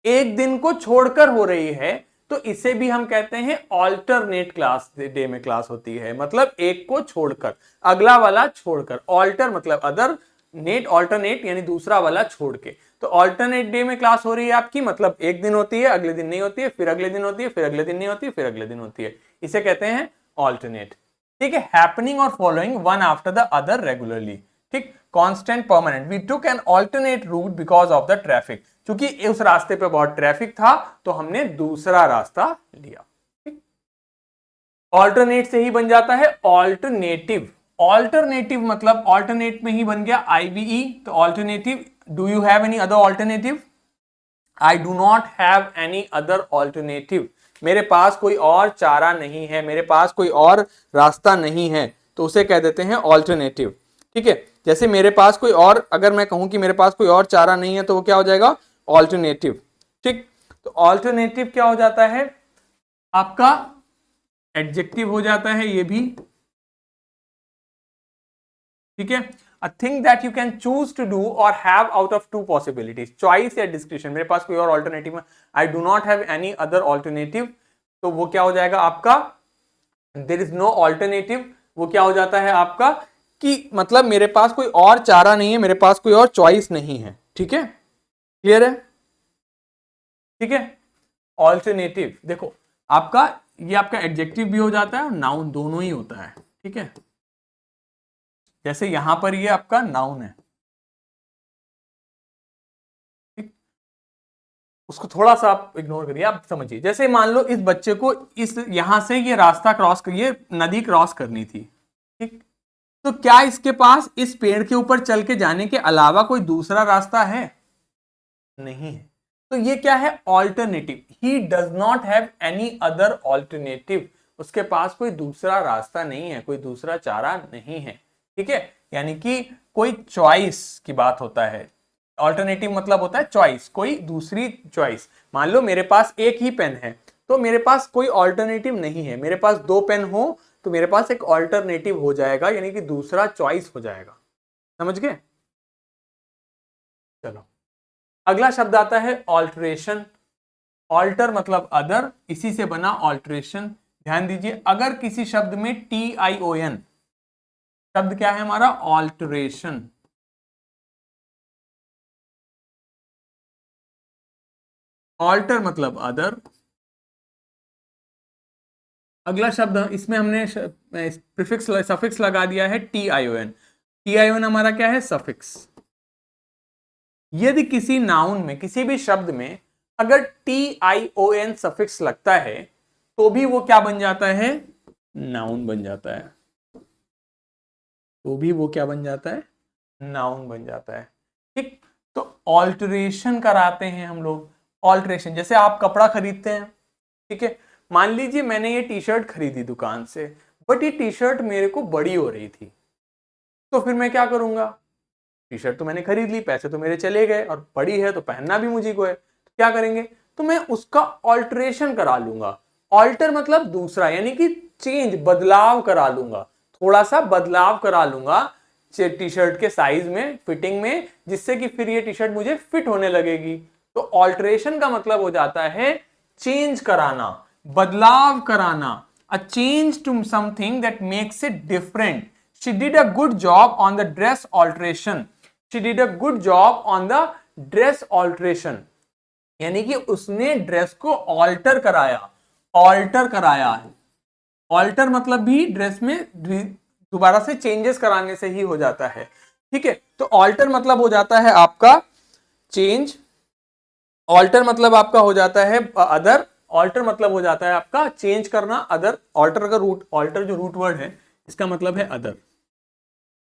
एक दिन को छोड़कर हो रही है, तो इसे भी हम कहते हैं ऑल्टरनेट क्लास डे में क्लास होती है। मतलब एक को छोड़कर, अगला वाला छोड़कर। ऑल्टर मतलब अदर, नेट ऑल्टरनेट यानी दूसरा वाला छोड़ के। तो ऑल्टरनेट डे में क्लास हो रही है आपकी, मतलब एक दिन होती है, अगले दिन नहीं होती है, फिर अगले दिन होती है, फिर अगले दिन नहीं होती है, फिर अगले दिन होती है। इसे कहते हैं ऑल्टरनेट। ठीक है, हैपनिंग और following one after the other regularly. ठीक, constant permanent. We took an alternate route because of the traffic. क्योंकि उस रास्ते पे बहुत ट्रैफिक था तो हमने दूसरा रास्ता लिया। ऑल्टरनेट से ही बन जाता है ऑल्टरनेटिव। ऑल्टरनेटिव मतलब ऑल्टरनेट में ही बन गया आईवीई, तो alternative. Do you have any other alternative? I do not have any other alternative. मेरे पास कोई और चारा नहीं है, मेरे पास कोई और रास्ता नहीं है, तो उसे कह देते हैं ऑल्टरनेटिव। ठीक है, जैसे मेरे पास कोई और, अगर मैं कहूं कि मेरे पास कोई और चारा नहीं है तो वो क्या हो जाएगा? ऑल्टरनेटिव। ठीक, तो ऑल्टरनेटिव क्या हो जाता है आपका? एडजेक्टिव हो जाता है ये भी। ठीक है, a thing that you can choose to do or have out of two possibilities, choice या discretion। मेरे पास कोई और ऑल्टरनेटिव है, I do not have any other alternative, तो वो क्या हो जाएगा आपका? there is no alternative। वो क्या हो जाता है आपका कि मतलब मेरे पास कोई और चारा नहीं है, मेरे पास कोई और चॉइस नहीं है। ठीक है, क्लियर है? ठीक है, ऑल्टरनेटिव देखो आपका, ये आपका एडजेक्टिव भी हो जाता है और नाउन दोनों ही होता है। ठीक है, जैसे यहां पर ये आपका नाउन है, ठीक, उसको थोड़ा सा आप इग्नोर करिए, आप समझिए। जैसे मान लो इस बच्चे को इस यहां से ये रास्ता क्रॉस करिए, नदी क्रॉस करनी थी। ठीक, तो क्या इसके पास इस पेड़ के ऊपर चल के जाने के अलावा कोई दूसरा रास्ता है? नहीं है। तो ये क्या है, alternative. He does not have any other alternative, उसके पास कोई दूसरा रास्ता नहीं है, कोई दूसरा चारा नहीं है। ठीक है, यानी कि कोई चॉइस की बात होता है। ऑल्टरनेटिव मतलब होता है चॉइस, कोई दूसरी चॉइस। मान लो मेरे पास एक ही पेन है, तो मेरे पास कोई ऑल्टरनेटिव नहीं है। मेरे पास दो पेन हो तो मेरे पास एक ऑल्टरनेटिव हो जाएगा, यानी कि दूसरा चॉइस हो जाएगा। समझ गए? चलो, अगला शब्द आता है ऑल्टरेशन। ऑल्टर मतलब अदर, इसी से बना ऑल्टरेशन। ध्यान दीजिए, अगर किसी शब्द में TION, शब्द क्या है हमारा, ऑल्टरेशन। ऑल्टर मतलब अदर। अगला शब्द, इसमें हमने प्रीफिक्स सफिक्स लगा दिया है TION। TION हमारा क्या है, सफिक्स। यदि किसी नाउन में, किसी भी शब्द में अगर TION सफिक्स लगता है तो भी वो क्या बन जाता है, नाउन बन जाता है। तो भी वो क्या बन जाता है, नाउन बन जाता है। ठीक, तो ऑल्टरेशन कराते हैं हम लोग। ऑल्टरेशन, जैसे आप कपड़ा खरीदते हैं, ठीक है, मान लीजिए मैंने ये टी शर्ट खरीदी दुकान से, बट ये टी शर्ट मेरे को बड़ी हो रही थी, तो फिर मैं क्या करूंगा, टी शर्ट तो मैंने खरीद ली, पैसे तो मेरे चले गए, और बड़ी है तो पहनना भी मुझे को है, तो क्या करेंगे, तो मैं उसका ऑल्टरेशन करा लूंगा। ऑल्टर मतलब दूसरा, यानी कि चेंज, बदलाव करा लूंगा, थोड़ा सा बदलाव करा लूंगा टी शर्ट के साइज में, फिटिंग में, जिससे कि फिर ये टी शर्ट मुझे फिट होने लगेगी। तो ऑल्टरेशन का मतलब हो जाता है चेंज कराना, बदलाव कराना, a change to something that makes it different. She did a good job on the dress alteration. She did a good job on the dress alteration, यानी कि उसने ड्रेस को ऑल्टर कराया, ऑल्टर कराया है। ऑल्टर मतलब भी ड्रेस में दोबारा से चेंजेस कराने से ही हो जाता है। ठीक है, तो ऑल्टर मतलब हो जाता है आपका चेंज, ऑल्टर मतलब आपका हो जाता है अदर, ऑल्टर मतलब हो जाता है आपका चेंज करना, अदर। ऑल्टर का रूट, ऑल्टर जो रूट वर्ड है इसका मतलब है अदर।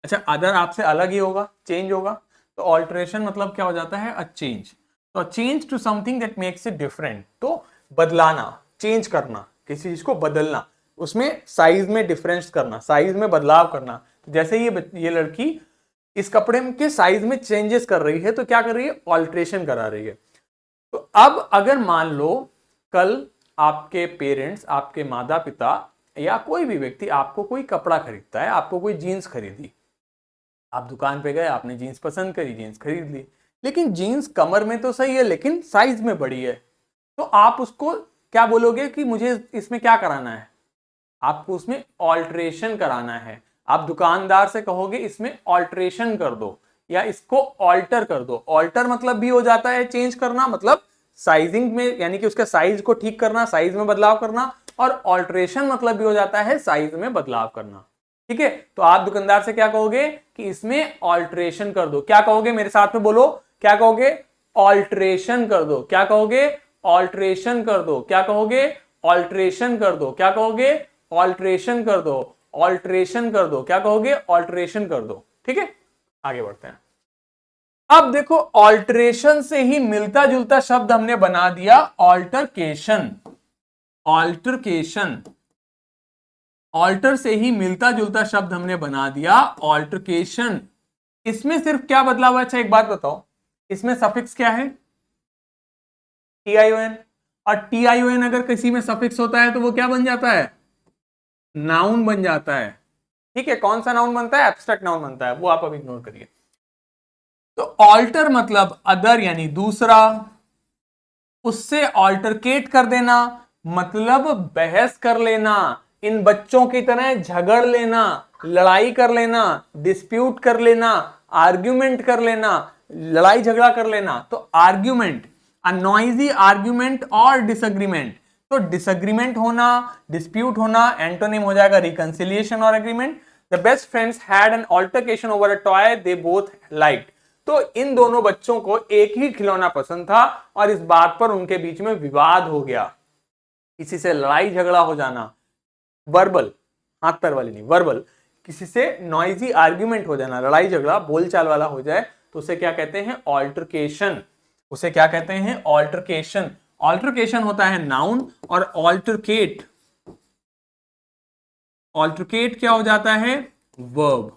अच्छा, अदर आपसे अलग ही होगा, चेंज होगा, तो ऑल्टरेशन मतलब क्या हो जाता है, अ चेंज। तो change to something that makes it different, तो बदलाना, चेंज करना, किसी चीज को बदलना, उसमें साइज में डिफरेंस करना, साइज में बदलाव करना। तो जैसे ये लड़की इस कपड़े के साइज में चेंजेस कर रही है, तो क्या कर रही है, ऑल्ट्रेशन करा रही है। तो अब अगर मान लो कल आपके पेरेंट्स, आपके माता पिता या कोई भी व्यक्ति आपको कोई कपड़ा खरीदता है, आपको कोई जीन्स खरीदी, आप दुकान पे गए, आपने जीन्स पसंद करी, जीन्स खरीद ली, लेकिन जीन्स कमर में तो सही है लेकिन साइज में बड़ी है, तो आप उसको क्या बोलोगे कि मुझे इसमें क्या कराना है, आपको उसमें ऑल्ट्रेशन कराना है। आप दुकानदार से कहोगे इसमें ऑल्ट्रेशन कर दो या इसको ऑल्टर कर दो। ऑल्टर मतलब भी हो जाता है चेंज करना, मतलब साइजिंग में, यानी कि उसका साइज को ठीक करना, साइज में बदलाव करना, और ऑल्ट्रेशन मतलब भी हो जाता है साइज में बदलाव करना। ठीक है, तो आप दुकानदार से क्या कहोगे कि इसमें ऑल्ट्रेशन कर दो। क्या कहोगे, मेरे साथ में बोलो, क्या कहोगे, ऑल्ट्रेशन कर दो। क्या कहोगे, ऑल्ट्रेशन कर दो। क्या कहोगे, ऑल्ट्रेशन कर दो। क्या कहोगे, ऑल्ट्रेशन कर दो, ऑल्ट्रेशन कर दो। क्या कहोगे, ऑल्ट्रेशन कर दो। ठीक है, आगे बढ़ते हैं। अब देखो, ऑल्ट्रेशन से ही मिलता जुलता शब्द हमने बना दिया ऑल्टरकेशन। ऑल्टरकेशन, ऑल्टर से ही मिलता जुलता शब्द हमने बना दिया ऑल्टरकेशन। इसमें सिर्फ क्या बदलाव है, अच्छा एक बात बताओ, इसमें सफिक्स क्या है, TION, और TION अगर किसी में सफिक्स होता है तो वो क्या बन जाता है, नाउन बन जाता है। ठीक है, कौन सा नाउन बनता है, एब्स्ट्रैक्ट नाउन बनता है, वो आप अभी इग्नोर करिए। तो ऑल्टर मतलब अदर यानी दूसरा, उससे ऑल्टरकेट कर देना मतलब बहस कर लेना, इन बच्चों की तरह झगड़ लेना, लड़ाई कर लेना, डिस्प्यूट कर लेना, आर्ग्यूमेंट कर लेना, लड़ाई झगड़ा कर लेना। तो आर्ग्यूमेंट, अ नॉइजी आर्ग्यूमेंट और डिसएग्रीमेंट। तो डिसएग्रीमेंट होना, डिस्प्यूट होना, एंटोनिम हो जाएगा रिकंसिलिएशन और agreement. The best friends had an altercation over a toy they both liked. तो इन दोनों बच्चों को एक ही खिलौना पसंद था और इस बात पर उनके बीच में विवाद हो गया, किसी से लड़ाई झगड़ा हो जाना, वर्बल, हाथ पैर वाली नहीं, वर्बल, किसी से नॉइजी आर्ग्यूमेंट हो जाना, लड़ाई झगड़ा बोलचाल वाला हो जाए, तो उसे क्या कहते हैं, ऑल्टरकेशन। उसे क्या कहते हैं? ऑल्टरकेशन। ऑल्टरकेशन होता है नाउन, और ऑल्टरकेट, ऑल्टरकेट क्या हो जाता है? वर्ब।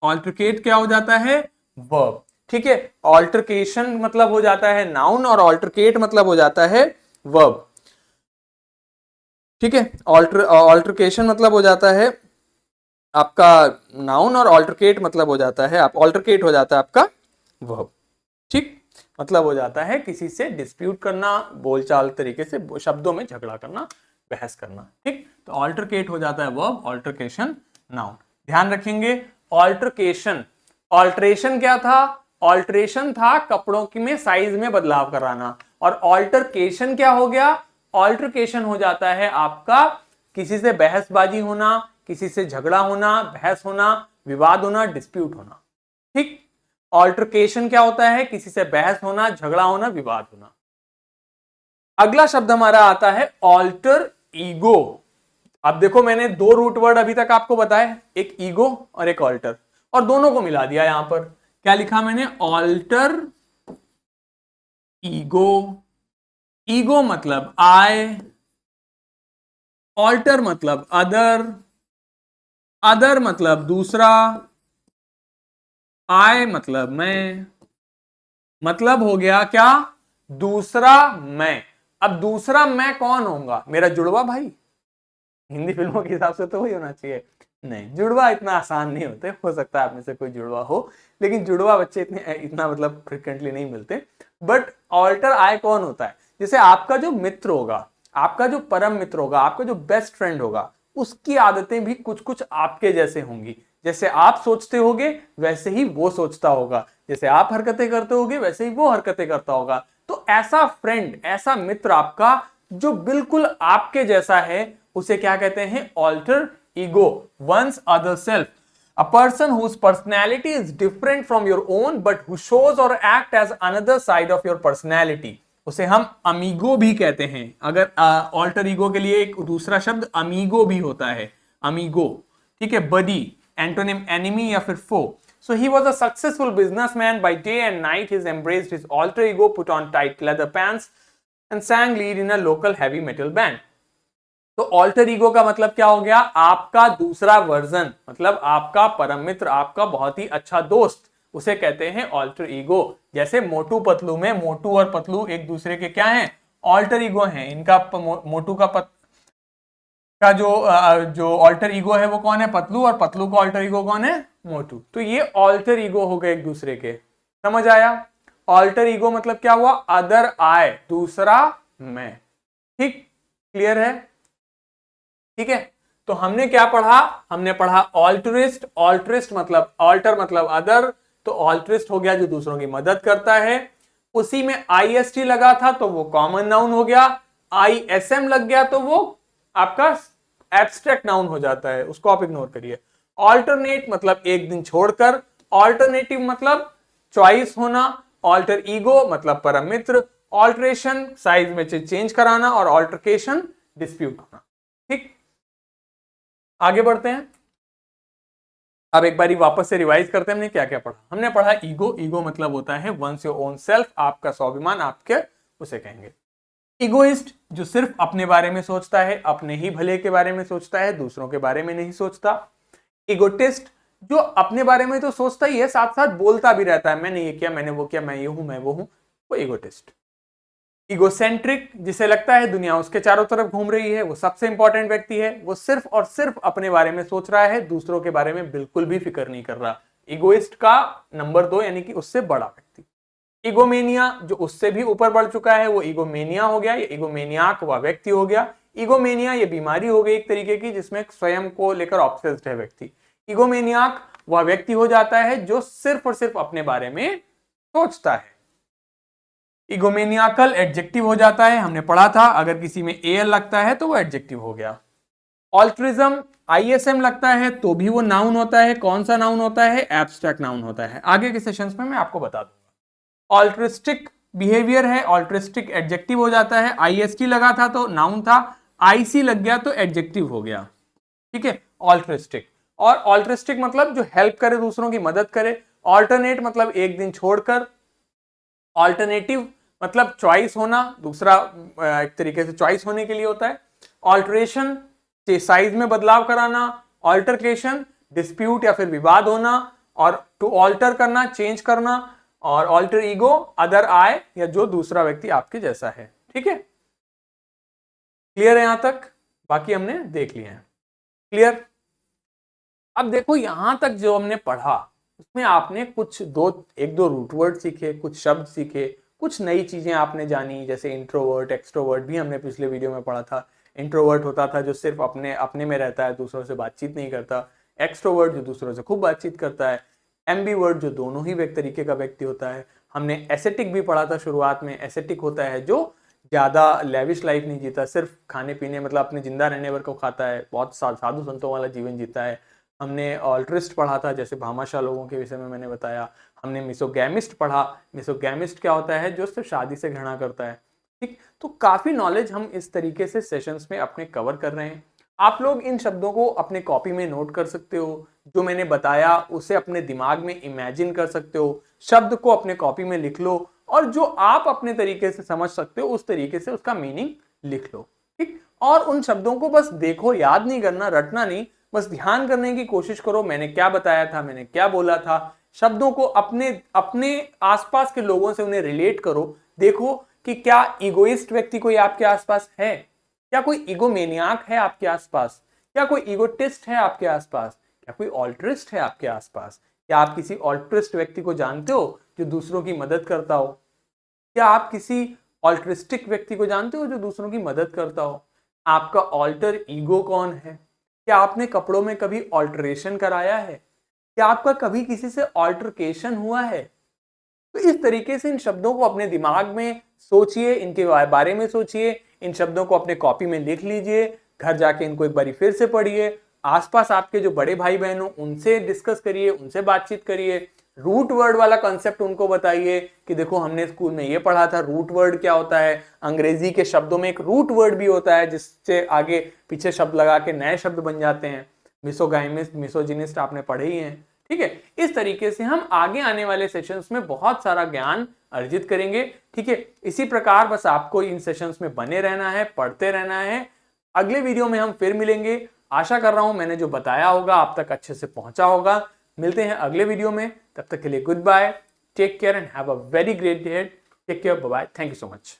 ऑल्टरकेट क्या हो जाता है? वर्ब। ठीक है, ऑल्टरकेशन मतलब हो जाता है नाउन और ऑल्टरकेट मतलब हो जाता है वर्ब। ठीक है, ऑल्टरकेशन मतलब हो जाता है आपका नाउन और ऑल्टरकेट मतलब हो जाता है ऑल्टरकेट हो जाता है आपका वर्ब। ठीक, मतलब हो जाता है किसी से डिस्प्यूट करना, बोलचाल तरीके से शब्दों में झगड़ा करना, बहस करना। ठीक, तो ऑल्टरकेट हो जाता है वर्ब, ऑल्टरकेशन नाउन। ध्यान रखेंगे, ऑल्टरकेशन, ऑल्टरेशन क्या था? ऑल्टरेशन था कपड़ों की में साइज में बदलाव कराना, और ऑल्टरकेशन क्या हो गया? ऑल्टरकेशन हो जाता है आपका किसी से बहसबाजी होना, किसी से झगड़ा होना, बहस होना, विवाद होना, डिस्प्यूट होना। ठीक, ऑल्टरकेशन क्या होता है? किसी से बहस होना, झगड़ा होना, विवाद होना। अगला शब्द हमारा आता है ऑल्टर ईगो। अब देखो, मैंने दो रूट वर्ड अभी तक आपको बताए, एक ईगो और एक ऑल्टर, और दोनों को मिला दिया। यहां पर क्या लिखा मैंने? Alter ego. ईगो मतलब आई, ऑल्टर मतलब अदर, अदर मतलब दूसरा, आई मतलब मैं, मतलब हो गया क्या? दूसरा मैं। अब दूसरा मैं कौन होगा? मेरा जुड़वा भाई। हिंदी फिल्मों के हिसाब से तो वही होना चाहिए। नहीं, जुड़वा इतना आसान नहीं होते, हो सकता है आप में से कोई जुड़वा हो, लेकिन जुड़वा बच्चे इतना मतलब फ्रिक्वेंटली नहीं मिलते। बट ऑल्टर आई कौन होता है? जैसे आपका जो मित्र होगा, आपका जो परम मित्र होगा, आपका जो बेस्ट फ्रेंड होगा, उसकी आदतें भी कुछ कुछ आपके जैसे होंगी। जैसे आप सोचते होगे वैसे ही वो सोचता होगा, जैसे आप हरकतें करते होगे वैसे ही वो हरकतें करता होगा। तो ऐसा फ्रेंड, ऐसा मित्र आपका जो बिल्कुल आपके जैसा है, उसे क्या कहते हैं? Alter ego, one's other self. A person whose personality is different from your own but who shows or act as another side of your personality, उसे हम अमीगो भी कहते हैं। अगर ऑल्टर ईगो के लिए एक दूसरा शब्द अमीगो भी होता है, अमीगो। ठीक है, बडी, एंटोनिम एनिमी या फिर फो। So he was a successful businessman. By day and night he's embraced his alter ego, put on tight leather pants and sang lead in a local heavy metal band. तो alter ego का मतलब क्या हो गया? आपका दूसरा version, मतलब आपका परम मित्र, आपका बहुत ही अच्छा दोस्त, उसे कहते हैं ऑल्टर ईगो। जैसे मोटू पतलू में मोटू और पतलू एक दूसरे के क्या हैं? ऑल्टर ईगो हैं। इनका मोटू का जो ऑल्टर ईगो है वो कौन है? पतलू, और पतलू का ऑल्टर ईगो कौन है? मोटू। तो ये ऑल्टर ईगो हो गए एक दूसरे के। समझ आया? ऑल्टर ईगो मतलब क्या हुआ? अदर आई, दूसरा मैं। ठीक, क्लियर है? ठीक है, तो हमने क्या पढ़ा? हमने पढ़ा ऑल्टरिस्ट। ऑल्टरिस्ट मतलब ऑल्टर मतलब अदर, तो ऑल्टरिस्ट हो गया जो दूसरों की मदद करता है। उसी में आईएसटी लगा था तो वो कॉमन नाउन हो गया, आईएसएम लग गया तो वो आपका एब्स्ट्रैक्ट नाउन हो जाता है, उसको आप इग्नोर करिए। ऑल्टरनेट मतलब एक दिन छोड़कर, ऑल्टरनेटिव मतलब चॉइस होना, ऑल्टर ईगो मतलब परम मित्र, ऑल्टरेशन साइज में चेंज कराना, और ऑल्टरकेशन डिस्प्यूट होना। ठीक, आगे बढ़ते हैं। अब एक बारी वापस से रिवाइज करते हैं हमने क्या क्या पढ़ा। हमने पढ़ा ईगो। ईगो मतलब होता है वंस योर ओन सेल्फ, आपका स्वाभिमान, आपके, उसे कहेंगे। इगोइस्ट जो सिर्फ अपने बारे में सोचता है, अपने ही भले के बारे में सोचता है, दूसरों के बारे में नहीं सोचता। इगोटिस्ट जो अपने बारे में तो सोचता ही है, साथ साथ बोलता भी रहता है, मैंने ये किया, मैंने वो किया, मैं ये हूं, मैं वो हूं, वो इगोटिस्ट। इगोसेंट्रिक जिसे लगता है दुनिया उसके चारों तरफ घूम रही है, वो सबसे इंपॉर्टेंट व्यक्ति है, वो सिर्फ और सिर्फ अपने बारे में सोच रहा है, दूसरों के बारे में बिल्कुल भी फिक्र नहीं कर रहा। इगोइस्ट का नंबर 2 यानी कि उससे बड़ा व्यक्ति। इगोमेनिया जो उससे भी ऊपर बढ़ चुका है, वो इगोमेनिया हो गया, या इगोमेनियाक वह व्यक्ति हो गया। इगोमेनिया ये बीमारी हो गई एक तरीके की, जिसमें स्वयं को लेकर ऑब्सेस्ड है व्यक्ति। इगोमेनियाक वह व्यक्ति हो जाता है जो सिर्फ और सिर्फ अपने बारे में सोचता है। इगोमेनियाकल एडजेक्टिव हो जाता है, हमने पढ़ा था, अगर किसी में एल लगता है तो वो एडजेक्टिव हो गया। ऑल्ट्रिज्म आईएसएम लगता है तो भी वो नाउन होता है। कौन सा नाउन होता है? एब्स्ट्रैक्ट नाउन होता है। आगे के सेशंस में मैं आपको बता दूंगा। ऑल्ट्रिस्टिक बिहेवियर है, ऑल्ट्रिस्टिक एडजेक्टिव हो जाता है। आईएसटी लगा था तो नाउन था, आईसी लग गया तो एडजेक्टिव हो गया। ठीक है, ऑल्ट्रिस्टिक। और ऑल्ट्रिस्टिक मतलब जो हेल्प करे, दूसरों की मदद करे। ऑल्टरनेट मतलब एक दिन छोड़कर। ऑल्टरनेटिव मतलब चॉइस होना, दूसरा एक तरीके से चॉइस होने के लिए होता है। ऑल्टरेशन, साइज में बदलाव कराना। ऑल्टरकेशन, डिस्प्यूट या फिर विवाद होना। और टू ऑल्टर करना, चेंज करना। और ऑल्टर ईगो, अदर आय, या जो दूसरा व्यक्ति आपके जैसा है। ठीक है, क्लियर है यहां तक? बाकी हमने देख लिया है। क्लियर? अब देखो यहां तक जो हमने पढ़ा उसमें आपने एक दो रूट वर्ड सीखे, कुछ शब्द सीखे, कुछ नई चीजें आपने जानी, जैसे इंट्रोवर्ट, एक्सट्रोवर्ट भी हमने पिछले वीडियो में पढ़ा था। इंट्रोवर्ट होता था जो सिर्फ अपने अपने में रहता है, दूसरों से बातचीत नहीं करता। एक्सट्रोवर्ट जो दूसरों से खूब बातचीत करता है। एम्बीवर्ट जो दोनों ही तरीके का व्यक्ति होता है। हमने एसेटिक भी पढ़ा था शुरुआत में। एसेटिक होता है जो ज्यादा लेविश लाइफ नहीं जीता, सिर्फ खाने पीने मतलब अपने जिंदा रहने भर को खाता है, बहुत साधु संतों वाला जीवन जीता है। हमने ऑल्ट्रिस्ट पढ़ा था, जैसे भामाशाह लोगों के विषय में मैंने बताया। हमने मिसोगैमिस्ट पढ़ा। मिसोगैमिस्ट क्या होता है? जो सिर्फ शादी से घृणा करता है। ठीक, तो काफी नॉलेज हम इस तरीके से सेशंस में अपने कवर कर रहे हैं। आप लोग इन शब्दों को अपने कॉपी में नोट कर सकते हो, जो मैंने बताया उसे अपने दिमाग में इमेजिन कर सकते हो, शब्द को अपने कॉपी में लिख लो, और जो आप अपने तरीके से समझ सकते हो उस तरीके से उसका मीनिंग लिख लो। ठीक, और उन शब्दों को बस देखो, याद नहीं करना, रटना नहीं, बस ध्यान करने की कोशिश करो। मैंने क्या बताया था, मैंने क्या बोला था। शब्दों को अपने अपने आसपास के लोगों से उन्हें रिलेट करो। देखो कि क्या इगोइस्ट व्यक्ति कोई आपके आसपास है, क्या कोई ईगोमेनियाक है आपके आसपास, क्या कोई ईगोटिस्ट है आपके आसपास, क्या कोई ऑल्ट्रिस्ट है आपके आसपास। क्या आप किसी ऑल्ट्रिस्ट व्यक्ति को जानते हो जो दूसरों की मदद करता हो? क्या आप किसी ऑल्ट्रिस्टिक व्यक्ति को जानते हो जो दूसरों की मदद करता हो? आपका ऑल्टर ईगो कौन है? क्या आपने कपड़ों में कभी ऑल्टरेशन कराया है? क्या आपका कभी किसी से ऑल्टरकेशन हुआ है? तो इस तरीके से इन शब्दों को अपने दिमाग में सोचिए, इनके बारे में सोचिए, इन शब्दों को अपने कॉपी में लिख लीजिए, घर जाके इनको एक बारी फिर से पढ़िए। आसपास आपके जो बड़े भाई बहन हो उनसे डिस्कस करिए, उनसे बातचीत करिए। रूट वर्ड वाला कॉन्सेप्ट उनको बताइए कि देखो हमने स्कूल में ये पढ़ा था, रूट वर्ड क्या होता है। अंग्रेजी के शब्दों में एक रूट वर्ड भी होता है जिससे आगे पीछे शब्द लगा के नए शब्द बन जाते हैं। मिसोगाइमिस्ट, मिसोजिनिस्ट आपने पढ़े ही हैं। ठीक है, इस तरीके से हम आगे आने वाले सेशंस में बहुत सारा ज्ञान अर्जित करेंगे। ठीक है, इसी प्रकार बस आपको इन सेशंस में बने रहना है, पढ़ते रहना है। अगले वीडियो में हम फिर मिलेंगे। आशा कर रहा हूं मैंने जो बताया होगा आप तक अच्छे से पहुंचा होगा। मिलते हैं अगले वीडियो में, तब तक के लिए goodbye, take care and have a very great day. Take care, bye bye, thank you so much.